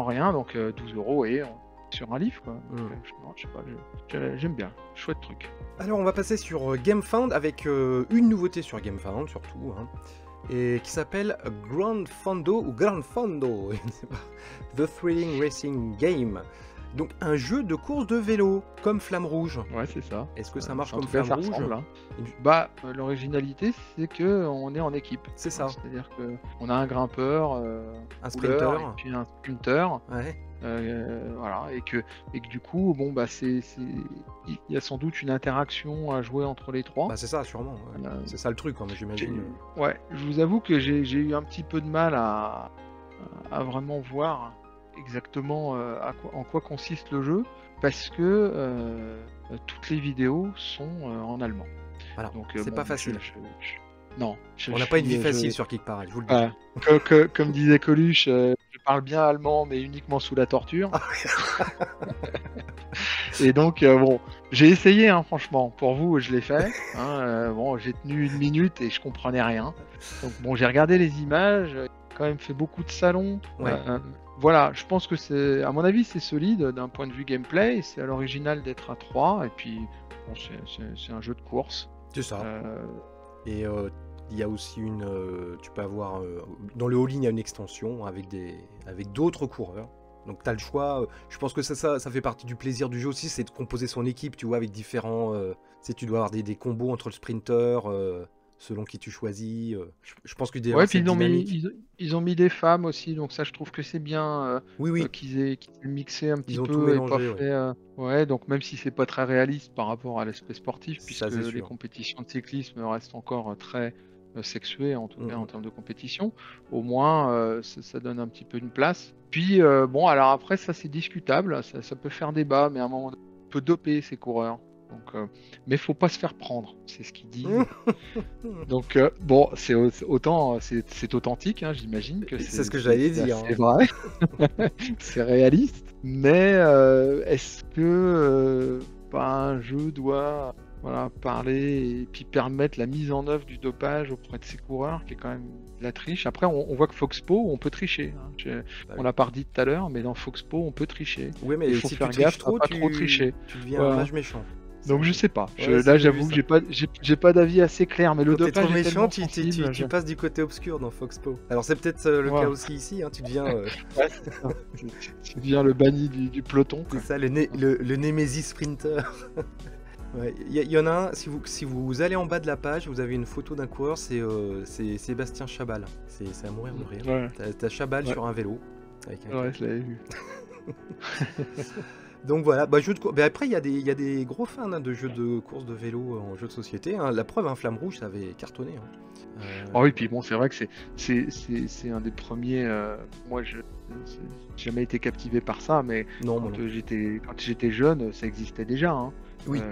rien, donc 12 € et sur un livre, quoi. Donc, je sais pas, j'aime bien. Chouette truc. Alors on va passer sur GameFound avec une nouveauté sur GameFound surtout, hein, et qui s'appelle Grand Fondo ou Grand Fondo, je ne sais pas, The Thrilling Racing Game. Donc un jeu de course de vélo, comme Flamme Rouge. Ouais, c'est ça. Est-ce que ça marche comme ça Flamme Rouge ressemble, hein. Bah, l'originalité, c'est que on est en équipe. C'est ça. C'est-à-dire que on a un grimpeur, un sprinter, et puis un sprinter. Ouais. Voilà, et que du coup, bon, bah, il y a sans doute une interaction à jouer entre les trois. Bah, c'est ça, sûrement. Ouais. C'est ça le truc, hein, j'imagine. Ouais, je vous avoue que j'ai eu un petit peu de mal à vraiment voir exactement en quoi consiste le jeu, parce que toutes les vidéos sont en allemand. Voilà, donc c'est pas facile. Non. On n'a pas une vie facile sur Kick Pareil, je vous le dis. Comme disait Coluche, je parle bien allemand, mais uniquement sous la torture. Et donc, bon, j'ai essayé, hein, franchement. Pour vous, je l'ai fait. Hein, bon, j'ai tenu 1 minute et je comprenais rien. Donc, bon, j'ai regardé les images. J'ai quand même fait beaucoup de salons. Ouais. Voilà, je pense que à mon avis, c'est solide d'un point de vue gameplay. C'est à l'original d'être à 3. Et puis, bon, c'est un jeu de course. C'est ça. Et il y a aussi tu peux avoir dans le all-in, il y a une extension avec d'autres coureurs. Donc tu as le choix. Je pense que ça fait partie du plaisir du jeu aussi, c'est de composer son équipe, tu vois, avec différents. Tu dois avoir des combos entre le sprinter, selon qui tu choisis. Je pense que ils ont mis des femmes aussi, donc ça je trouve que c'est bien. Oui. Qu'ils aient mixé un petit ont peu tout mélangé, et pas fait. Donc même si c'est pas très réaliste par rapport à l'aspect sportif, puisque ça, les compétitions de cyclisme restent encore très sexuées, en tout cas en termes de compétition, au moins ça donne un petit peu une place. Puis bon, alors après ça c'est discutable, ça peut faire débat, mais à un moment donné, on peut doper ces coureurs. Donc, mais faut pas se faire prendre, c'est ce qu'ils disent. Donc bon, autant c'est authentique, hein, j'imagine que C'est ce que j'allais dire. c'est vrai, c'est réaliste. Mais est-ce que un jeu doit parler et puis permettre la mise en œuvre du dopage auprès de ses coureurs, qui est quand même de la triche. Après, on voit que Foxpo, on peut tricher. Hein. On l'a pas redit tout à l'heure, mais dans Foxpo, on peut tricher. Oui, mais il faut si faire tu gaffe triches trop, à pas trop tricher. tu deviens un mage méchant. Donc je sais pas. Ouais, Là, j'avoue que j'ai pas d'avis assez clair, mais le Quand t'es dopage trop est méchant, tellement tu sensible. passes du côté obscur dans Foxpo. Alors c'est peut-être le cas aussi ici, hein, tu deviens... Ouais, c'est ça. Tu deviens le banni du peloton. C'est ça, le Nemesis Sprinter. Ouais, y en a un, si vous allez en bas de la page, vous avez une photo d'un coureur, c'est Sébastien Chabal. C'est à mourir de rire. Ouais. T'as Chabal sur un vélo. Avec un Ouais, je l'avais vu. Donc voilà, jeu de course. Après, il y a des gros fans de jeux de course de vélo en jeu de société. Hein. La preuve, Flamme Rouge, ça avait cartonné. Hein. Oh oui, puis bon, c'est vrai que c'est un des premiers. Moi, j'ai jamais été captivé par ça, mais quand j'étais jeune, ça existait déjà. Hein. Oui.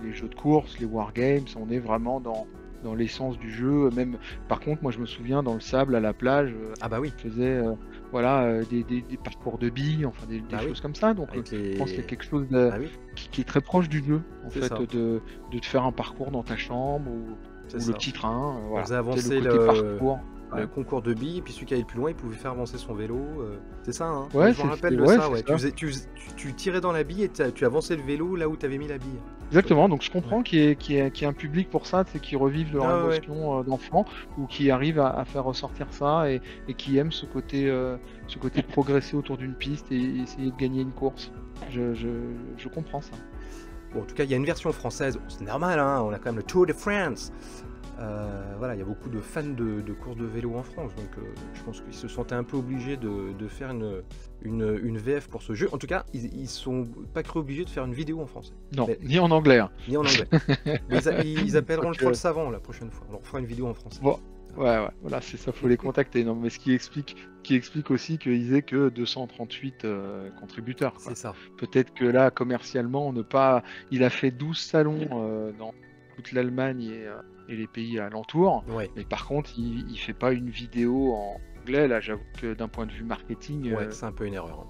Les jeux de course, les wargames, on est vraiment dans l'essence du jeu. Même, par contre, moi, je me souviens dans le sable à la plage, je faisais des parcours de billes, enfin des choses comme ça. Donc, je pense qu'il y a quelque chose qui est très proche du jeu, en fait, de te faire un parcours dans ta chambre ou le petit train. On faisait avancer le concours de billes, et puis celui qui allait le plus loin, il pouvait faire avancer son vélo. C'est ça, hein. Ouais, je me rappelle de ça. Ouais. Tu tirais dans la bille et tu avançais le vélo là où tu avais mis la bille. Exactement, donc je comprends qu'il y ait un public pour ça, c'est qui revivent leur émotion d'enfant, ou qui arrivent à faire ressortir ça et qui aiment ce côté de progresser autour d'une piste et essayer de gagner une course. Je comprends ça. Bon, en tout cas, il y a une version française, c'est normal, hein, on a quand même le Tour de France. Voilà, il y a beaucoup de fans de courses de vélo en France, donc je pense qu'ils se sentaient un peu obligés de faire une VF pour ce jeu. En tout cas, ils sont pas cru obligés de faire une vidéo en français. Non, ni en anglais. Hein. Ni en anglais. Mais ils appelleront le troll savant la prochaine fois. On leur fera une vidéo en français. Bon. Ouais, voilà, c'est ça, faut les contacter. Non, mais ce qui explique aussi qu'ils aient que 238 contributeurs. C'est ça. Peut-être que là, commercialement, il a fait 12 salons dans toute l'Allemagne et les pays alentours. Ouais. Mais par contre, il fait pas une vidéo en anglais. Là, j'avoue que d'un point de vue marketing, c'est un peu une erreur.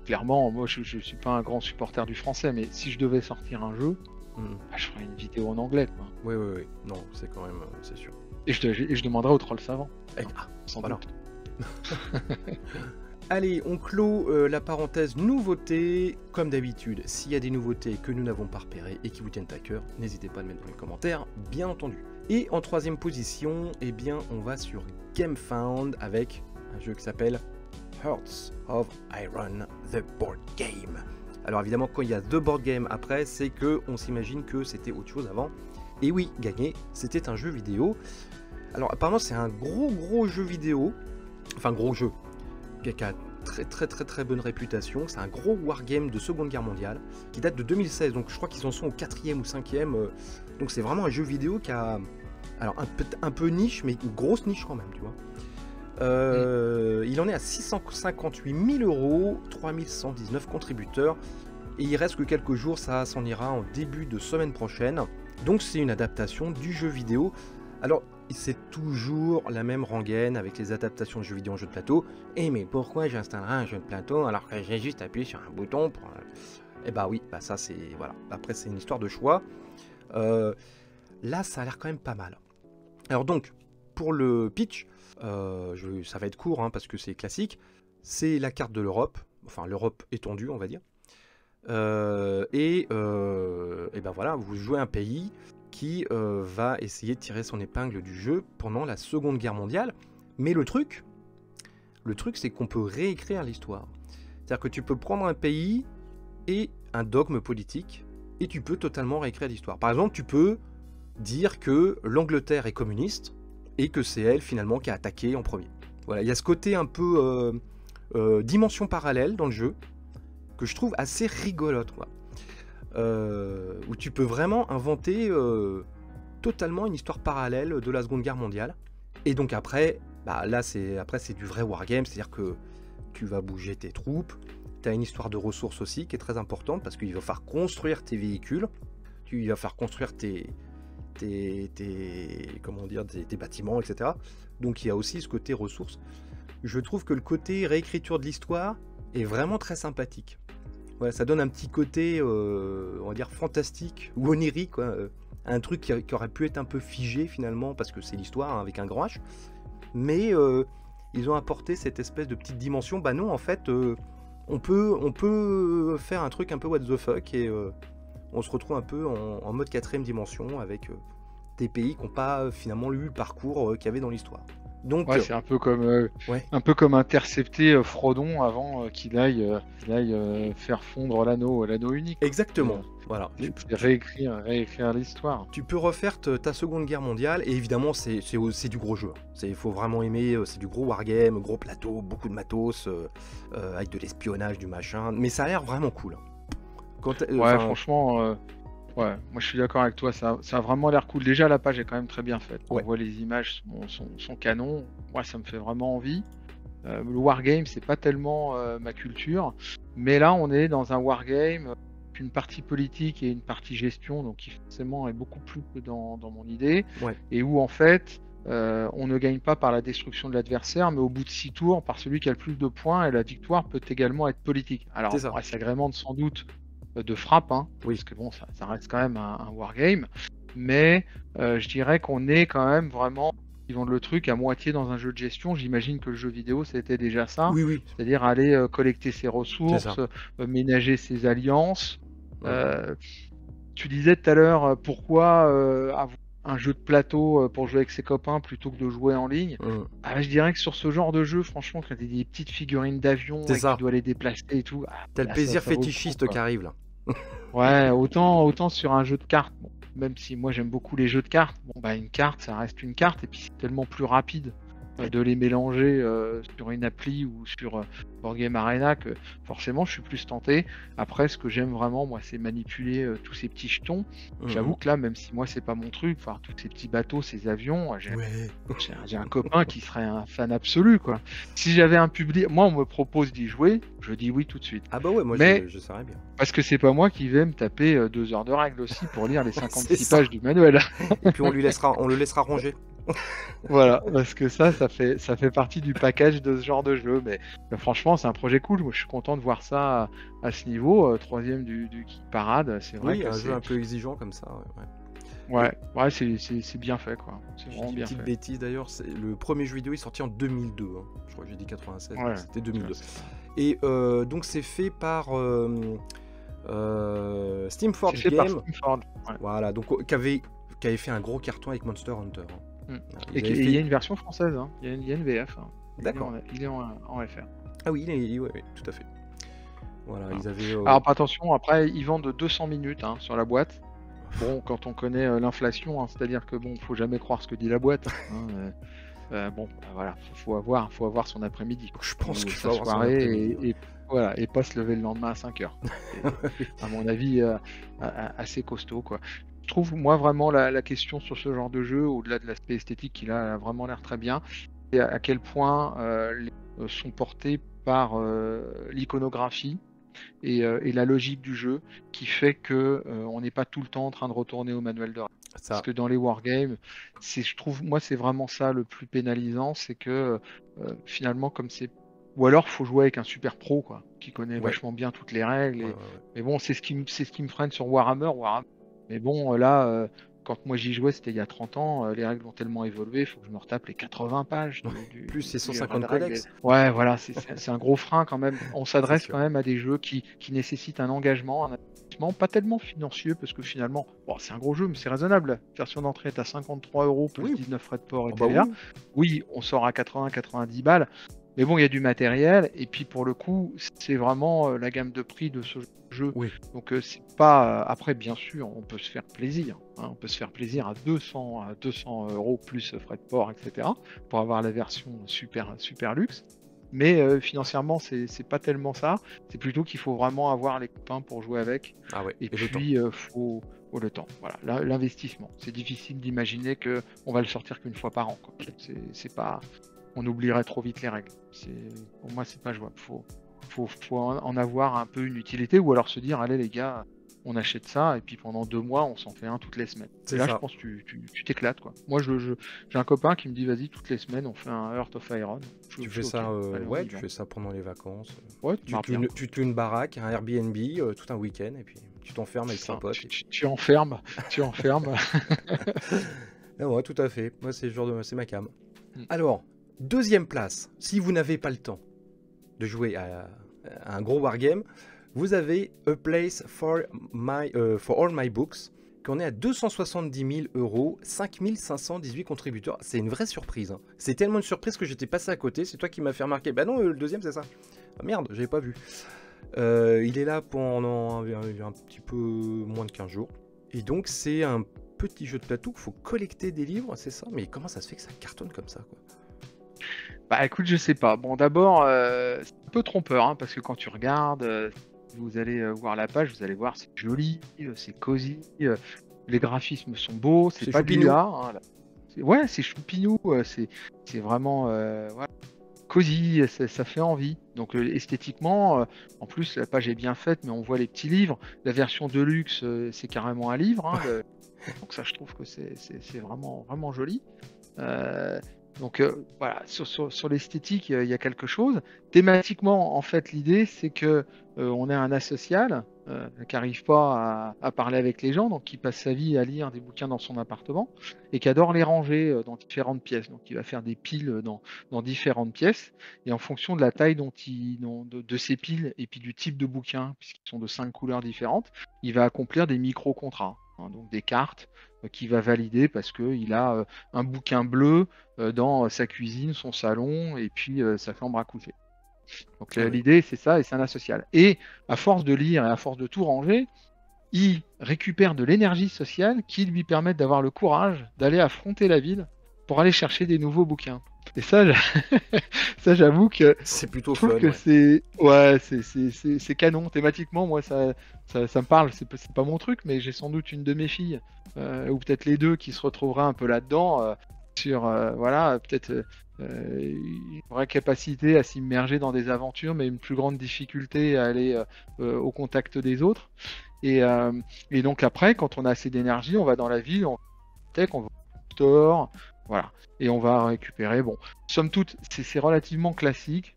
Clairement, moi, je suis pas un grand supporter du français, mais si je devais sortir un jeu, je ferais une vidéo en anglais, quoi. Oui. Non, c'est quand même, c'est sûr. Et je demanderais au troll savant. Sans doute. Allez, on clôt la parenthèse nouveauté. Comme d'habitude, s'il y a des nouveautés que nous n'avons pas repérées et qui vous tiennent à cœur, n'hésitez pas à le mettre dans les commentaires, bien entendu. Et en troisième position, on va sur GameFound avec un jeu qui s'appelle Hearts of Iron, The Board Game. Alors évidemment, quand il y a The Board Game après, c'est que on s'imagine que c'était autre chose avant. Et oui, gagné, c'était un jeu vidéo. Alors apparemment, c'est un gros jeu vidéo. Enfin, gros jeu. Qui a très bonne réputation. C'est un gros wargame de Seconde Guerre mondiale qui date de 2016. Donc je crois qu'ils en sont au 4e ou 5e. Donc c'est vraiment un jeu vidéo qui a... Alors un peu niche, mais une grosse niche quand même, tu vois. Il en est à 658 000 €, 3119 contributeurs, et il reste que quelques jours, ça s'en ira en début de semaine prochaine. Donc c'est une adaptation du jeu vidéo. Alors c'est toujours la même rengaine avec les adaptations de jeux vidéo en jeu de plateau. Mais pourquoi j'installerai un jeu de plateau alors que j'ai juste appuyé sur un bouton pour... Eh bah oui, ça c'est... Voilà. Après c'est une histoire de choix. Là ça a l'air quand même pas mal. Alors donc, pour le pitch, ça va être court hein, parce que c'est classique. C'est la carte de l'Europe, enfin l'Europe étendue on va dire. Et ben voilà, vous jouez un pays qui va essayer de tirer son épingle du jeu pendant la Seconde Guerre mondiale. Mais le truc c'est qu'on peut réécrire l'histoire. C'est-à-dire que tu peux prendre un pays et un dogme politique et tu peux totalement réécrire l'histoire. Par exemple, tu peux dire que l'Angleterre est communiste et que c'est elle finalement qui a attaqué en premier. Voilà, il y a ce côté un peu dimension parallèle dans le jeu que je trouve assez rigolote, quoi. Où tu peux vraiment inventer totalement une histoire parallèle de la Seconde Guerre mondiale. Et donc après, là c'est du vrai wargame, c'est-à-dire que tu vas bouger tes troupes, tu as une histoire de ressources aussi qui est très importante parce qu'il va falloir construire tes véhicules, il va falloir construire comment dire, tes bâtiments, etc. Donc il y a aussi ce côté ressources. Je trouve que le côté réécriture de l'histoire est vraiment très sympathique. Ouais, ça donne un petit côté, on va dire, fantastique ou onirique, quoi. Un truc qui aurait pu être un peu figé finalement, parce que c'est l'histoire hein, avec un grand H. Mais ils ont apporté cette espèce de petite dimension. Bah non, en fait, on peut faire un truc un peu what the fuck et on se retrouve un peu en mode quatrième dimension avec des pays qui n'ont pas finalement eu le parcours qu'il y avait dans l'histoire. Donc, Ouais, c'est un peu ouais, intercepter Frodon avant qu'il aille faire fondre l'anneau unique. exactement. Voilà. C'est réécrire l'histoire. Tu peux refaire ta Seconde Guerre mondiale et évidemment c'est du gros jeu. Il faut vraiment aimer, c'est du gros wargame, gros plateau, beaucoup de matos, avec de l'espionnage, du machin. Mais ça a l'air vraiment cool. Ouais, franchement, ouais, moi je suis d'accord avec toi, ça a vraiment l'air cool. Déjà la page est quand même très bien faite. On Ouais. voit les images sont canons. Moi ça me fait vraiment envie. Le wargame, c'est pas tellement ma culture, mais là on est dans un wargame, une partie politique et une partie gestion, donc qui forcément est beaucoup plus que dans mon idée, Ouais. et où en fait on ne gagne pas par la destruction de l'adversaire, mais au bout de 6 tours par celui qui a le plus de points, et la victoire peut également être politique. Alors C'est ça. elle s'agrémente sans doute de frappe, hein, Oui. parce que bon, ça reste quand même un wargame, mais je dirais qu'on est quand même vraiment, ils vendent le truc à moitié dans un jeu de gestion. J'imagine que le jeu vidéo c'était déjà ça, Oui, oui. c'est-à-dire aller collecter ses C'est ressources, ça. ménager ses alliances. Mhm. Tu disais tout à l'heure pourquoi avoir un jeu de plateau pour jouer avec ses copains plutôt que de jouer en ligne. Mhm. Ah, je dirais que sur ce genre de jeu, franchement, quand tu as des petites figurines d'avion C'est et que ça. tu dois les déplacer et tout, T'as le là, plaisir ça vaut le coup, fétichiste qui quoi. arrive là. Ouais, autant sur un jeu de cartes, bon, même si moi j'aime beaucoup les jeux de cartes, bon bah une carte ça reste une carte et puis c'est tellement plus rapide de les mélanger sur une appli ou sur Board Game Arena que forcément je suis plus tenté. Après ce que j'aime vraiment moi c'est manipuler tous ces petits jetons. J'avoue Mhm. que là même si moi c'est pas mon truc, enfin tous ces petits bateaux, ces avions, Ouais. j'ai un copain qui serait un fan absolu quoi. Si j'avais un public, moi on me propose d'y jouer, je dis oui tout de suite. Ah bah ouais, moi Mais je saurais bien. parce que c'est pas moi qui vais me taper 2 heures de règles aussi pour lire les C'est 56 ça. pages du manuel. Et puis on le laissera ranger. Voilà, parce que ça fait partie du package de ce genre de jeu. Mais franchement, c'est un projet cool. Moi, je suis content de voir ça à ce niveau. Troisième du Geek Parade. C'est vrai Oui, que un jeu c'est. un peu exigeant comme ça. Ouais, c'est bien fait, quoi. C'est Je vraiment dis une bien petite fait. bêtise d'ailleurs, le premier jeu vidéo est sorti en 2002. Hein. Je crois que j'ai dit 96, mais Ouais, c'était tu vois, 2002. c'est ça. Et donc c'est fait par C'est Steamforge fait par Game. Steamforge. Ouais. Voilà, donc qui avait fait un gros carton avec Monster Hunter. Hein. Mm. Voilà, Et ils avaient il y a fait... une version française. Hein. Il y a une VF. Hein. D'accord. Il est en FR. Ah oui, ouais, tout à fait. Voilà, Voilà. ils avaient... Alors attention, après ils vendent 200 minutes hein, sur la boîte. Bon, quand on connaît l'inflation, hein, c'est-à-dire que bon, faut jamais croire ce que dit la boîte. Hein, bon, bah, voilà, faut avoir son après-midi, quoi. Je pense Ou qu'il faut sa avoir son soirée après-midi. Ouais. et voilà, et pas se lever le lendemain à 5 heures. C'est, à mon avis, assez costaud, quoi. Je trouve, moi, vraiment, la question sur ce genre de jeu, au-delà de l'aspect esthétique qui là, a vraiment l'air très bien, et à quel point sont portés par l'iconographie et la logique du jeu qui fait que on n'est pas tout le temps en train de retourner au manuel de règles. Parce Ça, que dans les wargames, je trouve, moi, c'est vraiment ça le plus pénalisant, c'est que finalement, comme c'est, ou alors faut jouer avec un super pro, quoi, qui connaît ouais. vachement bien toutes les règles. Ouais, Et... ouais, ouais. Mais bon, c'est ce qui me freine sur Warhammer. Mais bon, là, quand moi j'y jouais, c'était il y a 30 ans, les règles ont tellement évolué, il faut que je me retape les 80 pages Plus ces du livre 150 de règles. codex. Ouais, voilà, c'est un gros frein quand même. On C'est s'adresse sûr. quand même à des jeux qui nécessitent un engagement, pas tellement financier, parce que finalement, bon, c'est un gros jeu, mais c'est raisonnable. La version d'entrée est à 53 € plus Oui. 19 frais de port et Oh bah TVA. oui. Oui, on sort à 80-90 balles, mais bon, il y a du matériel, et puis pour le coup, c'est vraiment la gamme de prix de ce jeu. Oui. Donc c'est pas. Après, bien sûr, on peut se faire plaisir. Hein, on peut se faire plaisir à 200 € plus frais de port, etc. pour avoir la version super luxe. Mais financièrement, c'est pas tellement ça. C'est plutôt qu'il faut vraiment avoir les copains pour jouer avec. Ah ouais. Et Et le temps. puis, faut le temps. Voilà, l'investissement. C'est difficile d'imaginer que on va le sortir qu'une fois par an, quoi. C'est pas. On oublierait trop vite les règles. Pour moi, c'est pas jouable. faut en avoir un peu une utilité, ou alors se dire, allez les gars, on achète ça, et puis pendant 2 mois, on s'en fait un toutes les semaines. C'est Et là, je ça. pense que tu t'éclates, quoi. Moi, j'ai un copain qui me dit, vas-y, toutes les semaines, on fait un Heart of Iron. Tu Je fais suis OK. ça, Allez, on ouais, y tu va. fais ça pendant les vacances. Ouais, ça marche bien. Tu te loues une baraque, un Airbnb, tout un week-end, et puis tu t'enfermes avec C'est 3 ça. potes. Et puis... Tu enfermes, tu enfermes. Ah ouais, tout à fait. Moi, c'est le genre de... c'est ma cam. Mm. Alors, deuxième place, si vous n'avez pas le temps de jouer à un gros wargame, vous avez A Place for All My Books, qu'on est à 270 000 €, 5 518 contributeurs. C'est une vraie surprise, hein. C'est tellement une surprise que j'étais passé à côté. C'est toi qui m'as fait remarquer. Bah non, le deuxième, c'est ça. Ah, merde, j'avais pas vu. Il est là pendant un petit peu moins de 15 jours. Et donc, c'est un petit jeu de plateau qu'il faut collecter des livres, c'est ça? Mais comment ça se fait que ça cartonne comme ça, quoi? Bah écoute, je sais pas. Bon, d'abord, c'est un peu trompeur, hein, parce que quand tu regardes, vous allez voir la page, vous allez voir, c'est joli, c'est cosy, les graphismes sont beaux, c'est C'est pas de choupinou. l'IA, hein, là. Ouais, c'est choupinou, c'est vraiment voilà, cosy, ça fait envie. Donc esthétiquement, en plus la page est bien faite, mais on voit les petits livres. La version de luxe, c'est carrément un livre, hein, donc ça, je trouve que c'est vraiment, vraiment joli. Euh, donc voilà, sur l'esthétique, il y a quelque chose. Thématiquement, en fait, l'idée, c'est que on est un asocial qui n'arrive pas à parler avec les gens, donc qui passe sa vie à lire des bouquins dans son appartement et qui adore les ranger dans différentes pièces. Donc il va faire des piles dans différentes pièces, et en fonction de la taille de ces piles et puis du type de bouquin, puisqu'ils sont de 5 couleurs différentes, il va accomplir des micro-contrats, hein, donc des cartes qu'il va valider parce qu'il a un bouquin bleu dans sa cuisine, son salon et puis sa chambre à coucher. Donc Ah oui. l'idée, c'est ça, et c'est un asocial. Et à force de lire et à force de tout ranger, il récupère de l'énergie sociale qui lui permet d'avoir le courage d'aller affronter la ville pour aller chercher des nouveaux bouquins. Et ça, ça j'avoue que C'est plutôt je trouve fun, que ouais. c'est canon. Thématiquement, moi, ça me parle. C'est pas mon truc, mais j'ai sans doute une de mes filles, ou peut-être les deux, qui se retrouvera un peu là-dedans, sur voilà, peut-être une vraie capacité à s'immerger dans des aventures, mais une plus grande difficulté à aller au contact des autres. Et donc après, quand on a assez d'énergie, on va dans la ville, on va tech, on va au store, voilà, et on va récupérer. Bon, somme toute, c'est relativement classique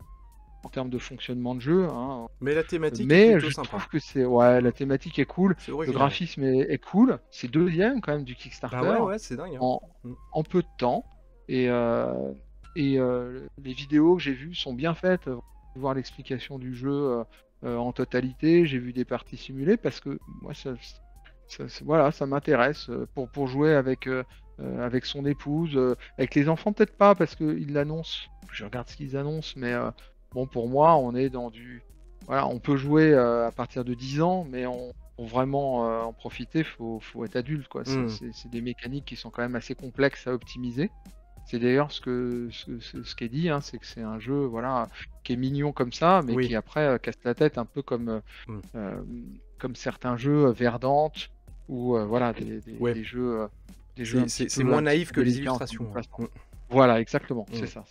en termes de fonctionnement de jeu, hein, Mais la thématique est mais plutôt je sympa. trouve que ouais, la thématique est cool, C'est le original. graphisme est cool, c'est deuxième quand même du Bah Kickstarter ouais, c'est dingue, hein. en, Mm. en peu de temps, et, les vidéos que j'ai vues sont bien faites. Voir l'explication du jeu en totalité, j'ai vu des parties simulées parce que moi voilà, ça m'intéresse pour jouer avec son épouse, avec les enfants peut-être pas parce qu'ils l'annoncent. Je regarde ce qu'ils annoncent, mais bon, pour moi, on est dans voilà, on peut jouer à partir de 10 ans, mais pour vraiment en profiter, faut être adulte, quoi. Mm. C'est des mécaniques qui sont quand même assez complexes à optimiser. C'est d'ailleurs ce qui est dit, hein, c'est que c'est un jeu, voilà, qui est mignon comme ça, mais Oui. qui après casse la tête un peu Mm. comme certains jeux Verdante, ou voilà, Ouais. des jeux un petit C'est peu moins un petit naïf peu que les délicats en termes de illustrations, hein. placement. Voilà, exactement, Mm. c'est ça.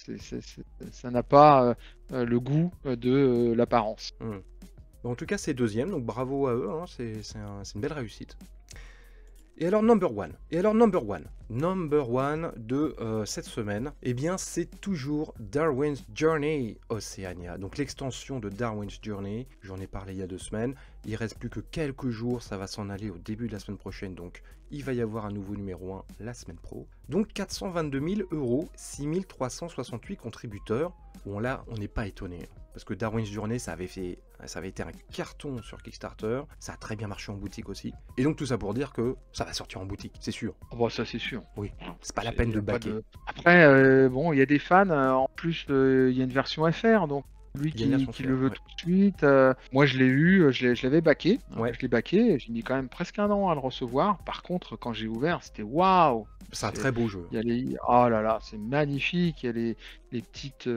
Ça n'a pas le goût de l'apparence. Mm. Bon, en tout cas, c'est deuxième, donc bravo à eux, hein, c'est une belle réussite. Et alors number one de cette semaine, eh bien c'est toujours Darwin's Journey Oceania, donc l'extension de Darwin's Journey. J'en ai parlé il y a 2 semaines, il reste plus que quelques jours, ça va s'en aller au début de la semaine prochaine, donc il va y avoir un nouveau numéro 1 la semaine pro. Donc 422 000 €, 6 368 contributeurs. Bon là, on n'est pas étonné, hein, parce que Darwin's Journey, ça avait été un carton sur Kickstarter, ça a très bien marché en boutique aussi. Et donc tout ça pour dire que ça va sortir en boutique, c'est sûr. Oh, bah, ça c'est sûr. Oui, c'est pas la peine de baquer. Après, bon, il y a des fans, en plus il y a une version FR, donc lui Il y a une version qui FR, le veut ouais. tout de suite. Moi je l'ai eu, je l'avais baqué, hein, Ouais. je l'ai baqué, et j'ai mis quand même presque 1 an à le recevoir. Par contre, quand j'ai ouvert, c'était waouh! C'est un très beau jeu. Il y a oh là là, c'est magnifique. Il y a les petites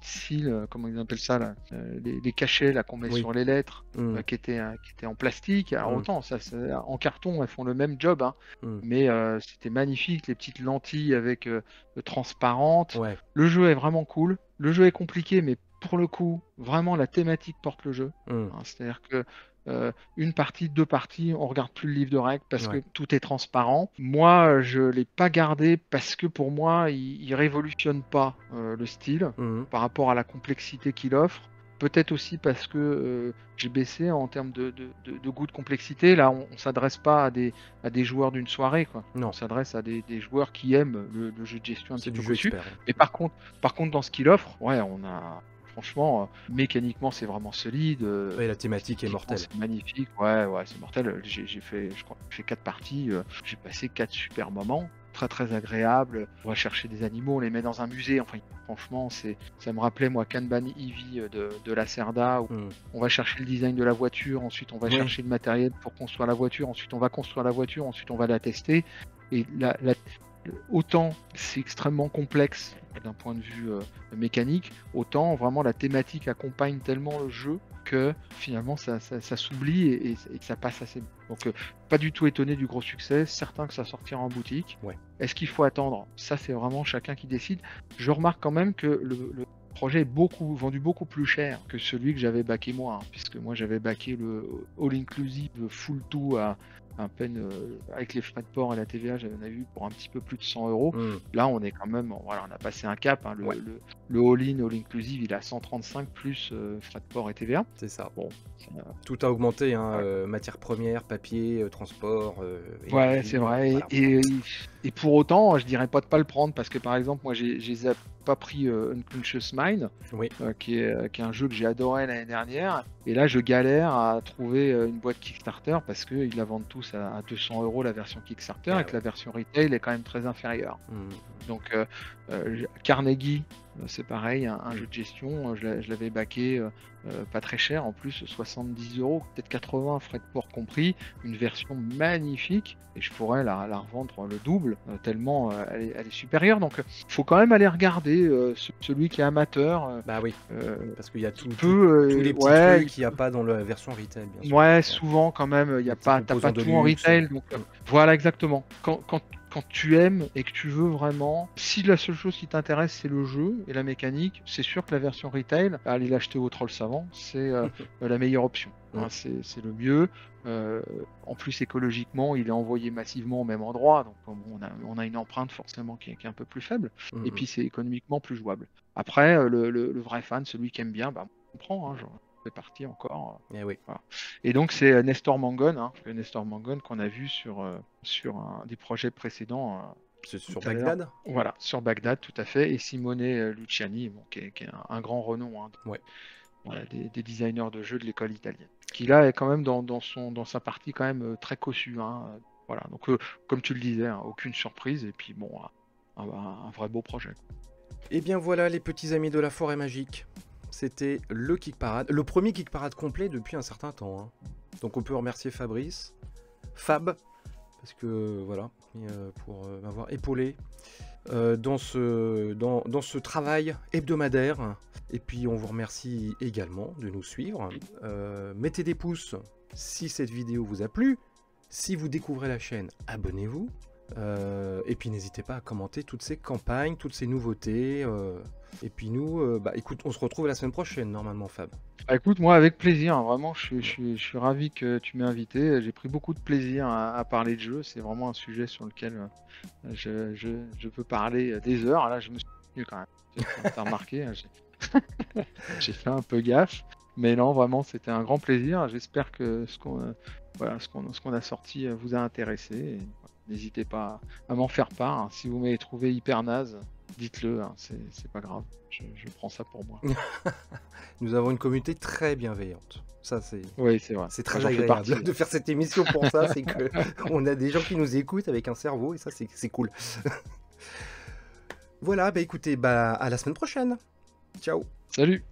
cils, comment ils appellent ça là, les cachets là qu'on met Oui. sur les lettres, Mm. qui étaient en plastique. Alors Mm. autant en carton, elles font le même job, hein, Mm. mais c'était magnifique. Les petites lentilles avec transparentes. Ouais. Le jeu est vraiment cool. Le jeu est compliqué, mais pour le coup, vraiment la thématique porte le jeu. Mmh. Hein. C'est-à-dire que une partie, 2 parties, on regarde plus le livre de règles parce que Ouais. tout est transparent. Moi, je l'ai pas gardé parce que pour moi, il révolutionne pas le style Mmh. par rapport à la complexité qu'il offre. Peut-être aussi parce que j'ai baissé en termes de goût de complexité. Là, on s'adresse pas à des joueurs d'une soirée, quoi. On Non, s'adresse à des joueurs qui aiment le jeu de gestion un c'est petit du peu jeu cossu. expert, ouais. Mais par contre, dans ce qu'il offre, ouais, on a franchement, mécaniquement, c'est vraiment solide. Ouais, la thématique est Esthétiquement, mortelle. c'est magnifique. Ouais, ouais, c'est mortel. J'ai fait, je crois, j'ai fait 4 parties. J'ai passé 4 super moments. Très très agréable. On va chercher des animaux, on les met dans un musée. Enfin, franchement, ça me rappelait moi Kanban Eevee de Lacerda où Mmh. on va chercher le design de la voiture, ensuite on va Oui. chercher le matériel pour construire la voiture, ensuite on va construire la voiture, ensuite on va la tester. Et autant c'est extrêmement complexe d'un point de vue mécanique, autant vraiment la thématique accompagne tellement le jeu que finalement ça s'oublie et ça passe assez bien. Donc pas du tout étonné du gros succès, certain que ça sortira en boutique. Ouais. Est-ce qu'il faut attendre? Ça c'est vraiment chacun qui décide. Je remarque quand même que le projet est vendu beaucoup plus cher que celui que j'avais backé moi, hein, puisque moi j'avais backé le All Inclusive Full Tout à peine avec les frais de port et la TVA, j'en avais vu pour un petit peu plus de 100 €. Mmh. Là, on est quand même, voilà, on a passé un cap. Hein, Ouais. le all-in, all-inclusive, il est à 135 plus frais de port et TVA. C'est ça. Bon, Tout a augmenté, hein, ouais, matières premières, papier, transport, ouais, c'est énergie, vrai. voilà. Et pour autant, je dirais pas de pas le prendre parce que par exemple, moi, j'ai pas pris Unconscious Mind, Oui. qui est un jeu que j'ai adoré l'année dernière. Et là, je galère à trouver une boîte Kickstarter parce qu'ils la vendent tous à 200 € la version Kickstarter Ah et que ouais. la version retail est quand même très inférieure. Mmh. Donc Carnegie, c'est pareil, un jeu de gestion, je l'avais backé pas très cher, en plus 70 €, peut-être 80, frais de port compris, une version magnifique, et je pourrais la revendre le double, tellement elle est supérieure. Donc faut quand même aller regarder celui qui est amateur, Bah oui, euh, parce qu'il y a il peut, tous les petits ouais, trucs qu'il n'y a pas dans la version retail, bien sûr. ouais, souvent quand même, Les petits t'as composants pas de tout en luxe. retail, donc Mmh. voilà exactement. Quand tu aimes et que tu veux vraiment, si la seule chose qui t'intéresse c'est le jeu et la mécanique, c'est sûr que la version retail, aller l'acheter au Troll Savant, c'est la meilleure option. Hein, Mmh. c'est le mieux. En plus écologiquement, il est envoyé massivement au même endroit, donc bon, on a une empreinte forcément qui est un peu plus faible, Mmh et mh. puis c'est économiquement plus jouable. Après, le vrai fan, celui qui aime bien, bah, on prend, hein, genre, c'est parti encore. Eh oui. Voilà. Et donc c'est Nestor Mangon, hein, le Nestor Mangon qu'on a vu sur des projets précédents C'est sur tout à l'heure. Bagdad? Voilà, sur Bagdad, tout à fait. Et Simone Luciani, bon, qui est un grand renom, hein, Ouais. voilà, des designers de jeux de l'école italienne. Qui là est quand même dans sa partie quand même très cossue. Hein, voilà, donc comme tu le disais, hein, aucune surprise. Et puis bon, un vrai beau projet. Et bien voilà les petits amis de la forêt magique. C'était le Kick Parade, le premier Kick Parade complet depuis un certain temps, hein. Donc on peut remercier Fabrice, Fab, parce que voilà, pour m'avoir épaulé dans ce travail hebdomadaire. Et puis on vous remercie également de nous suivre. Mettez des pouces si cette vidéo vous a plu. Si vous découvrez la chaîne, abonnez-vous. Et puis n'hésitez pas à commenter toutes ces campagnes, toutes ces nouveautés. Et puis nous, bah écoute, on se retrouve la semaine prochaine normalement, Fab. Bah, écoute, moi avec plaisir, hein, vraiment, je suis ravi que tu m'aies invité. J'ai pris beaucoup de plaisir à parler de jeu. C'est vraiment un sujet sur lequel je peux parler des heures. Là, je me suis tenu quand même. T'as remarqué, hein, j'ai fait un peu gaffe. Mais non, vraiment, c'était un grand plaisir. J'espère que voilà, ce qu'on a sorti vous a intéressé. Et, voilà, n'hésitez pas à m'en faire part. Hein. Si vous m'avez trouvé hyper naze, dites-le. Hein, c'est pas grave. Je prends ça pour moi. Nous avons une communauté très bienveillante. Ça, Oui, c'est vrai. c'est très J'en fais agréable partie. de faire cette émission pour ça. C'est que on a des gens qui nous écoutent avec un cerveau et ça, c'est cool. Voilà, bah écoutez, bah à la semaine prochaine. Ciao. Salut!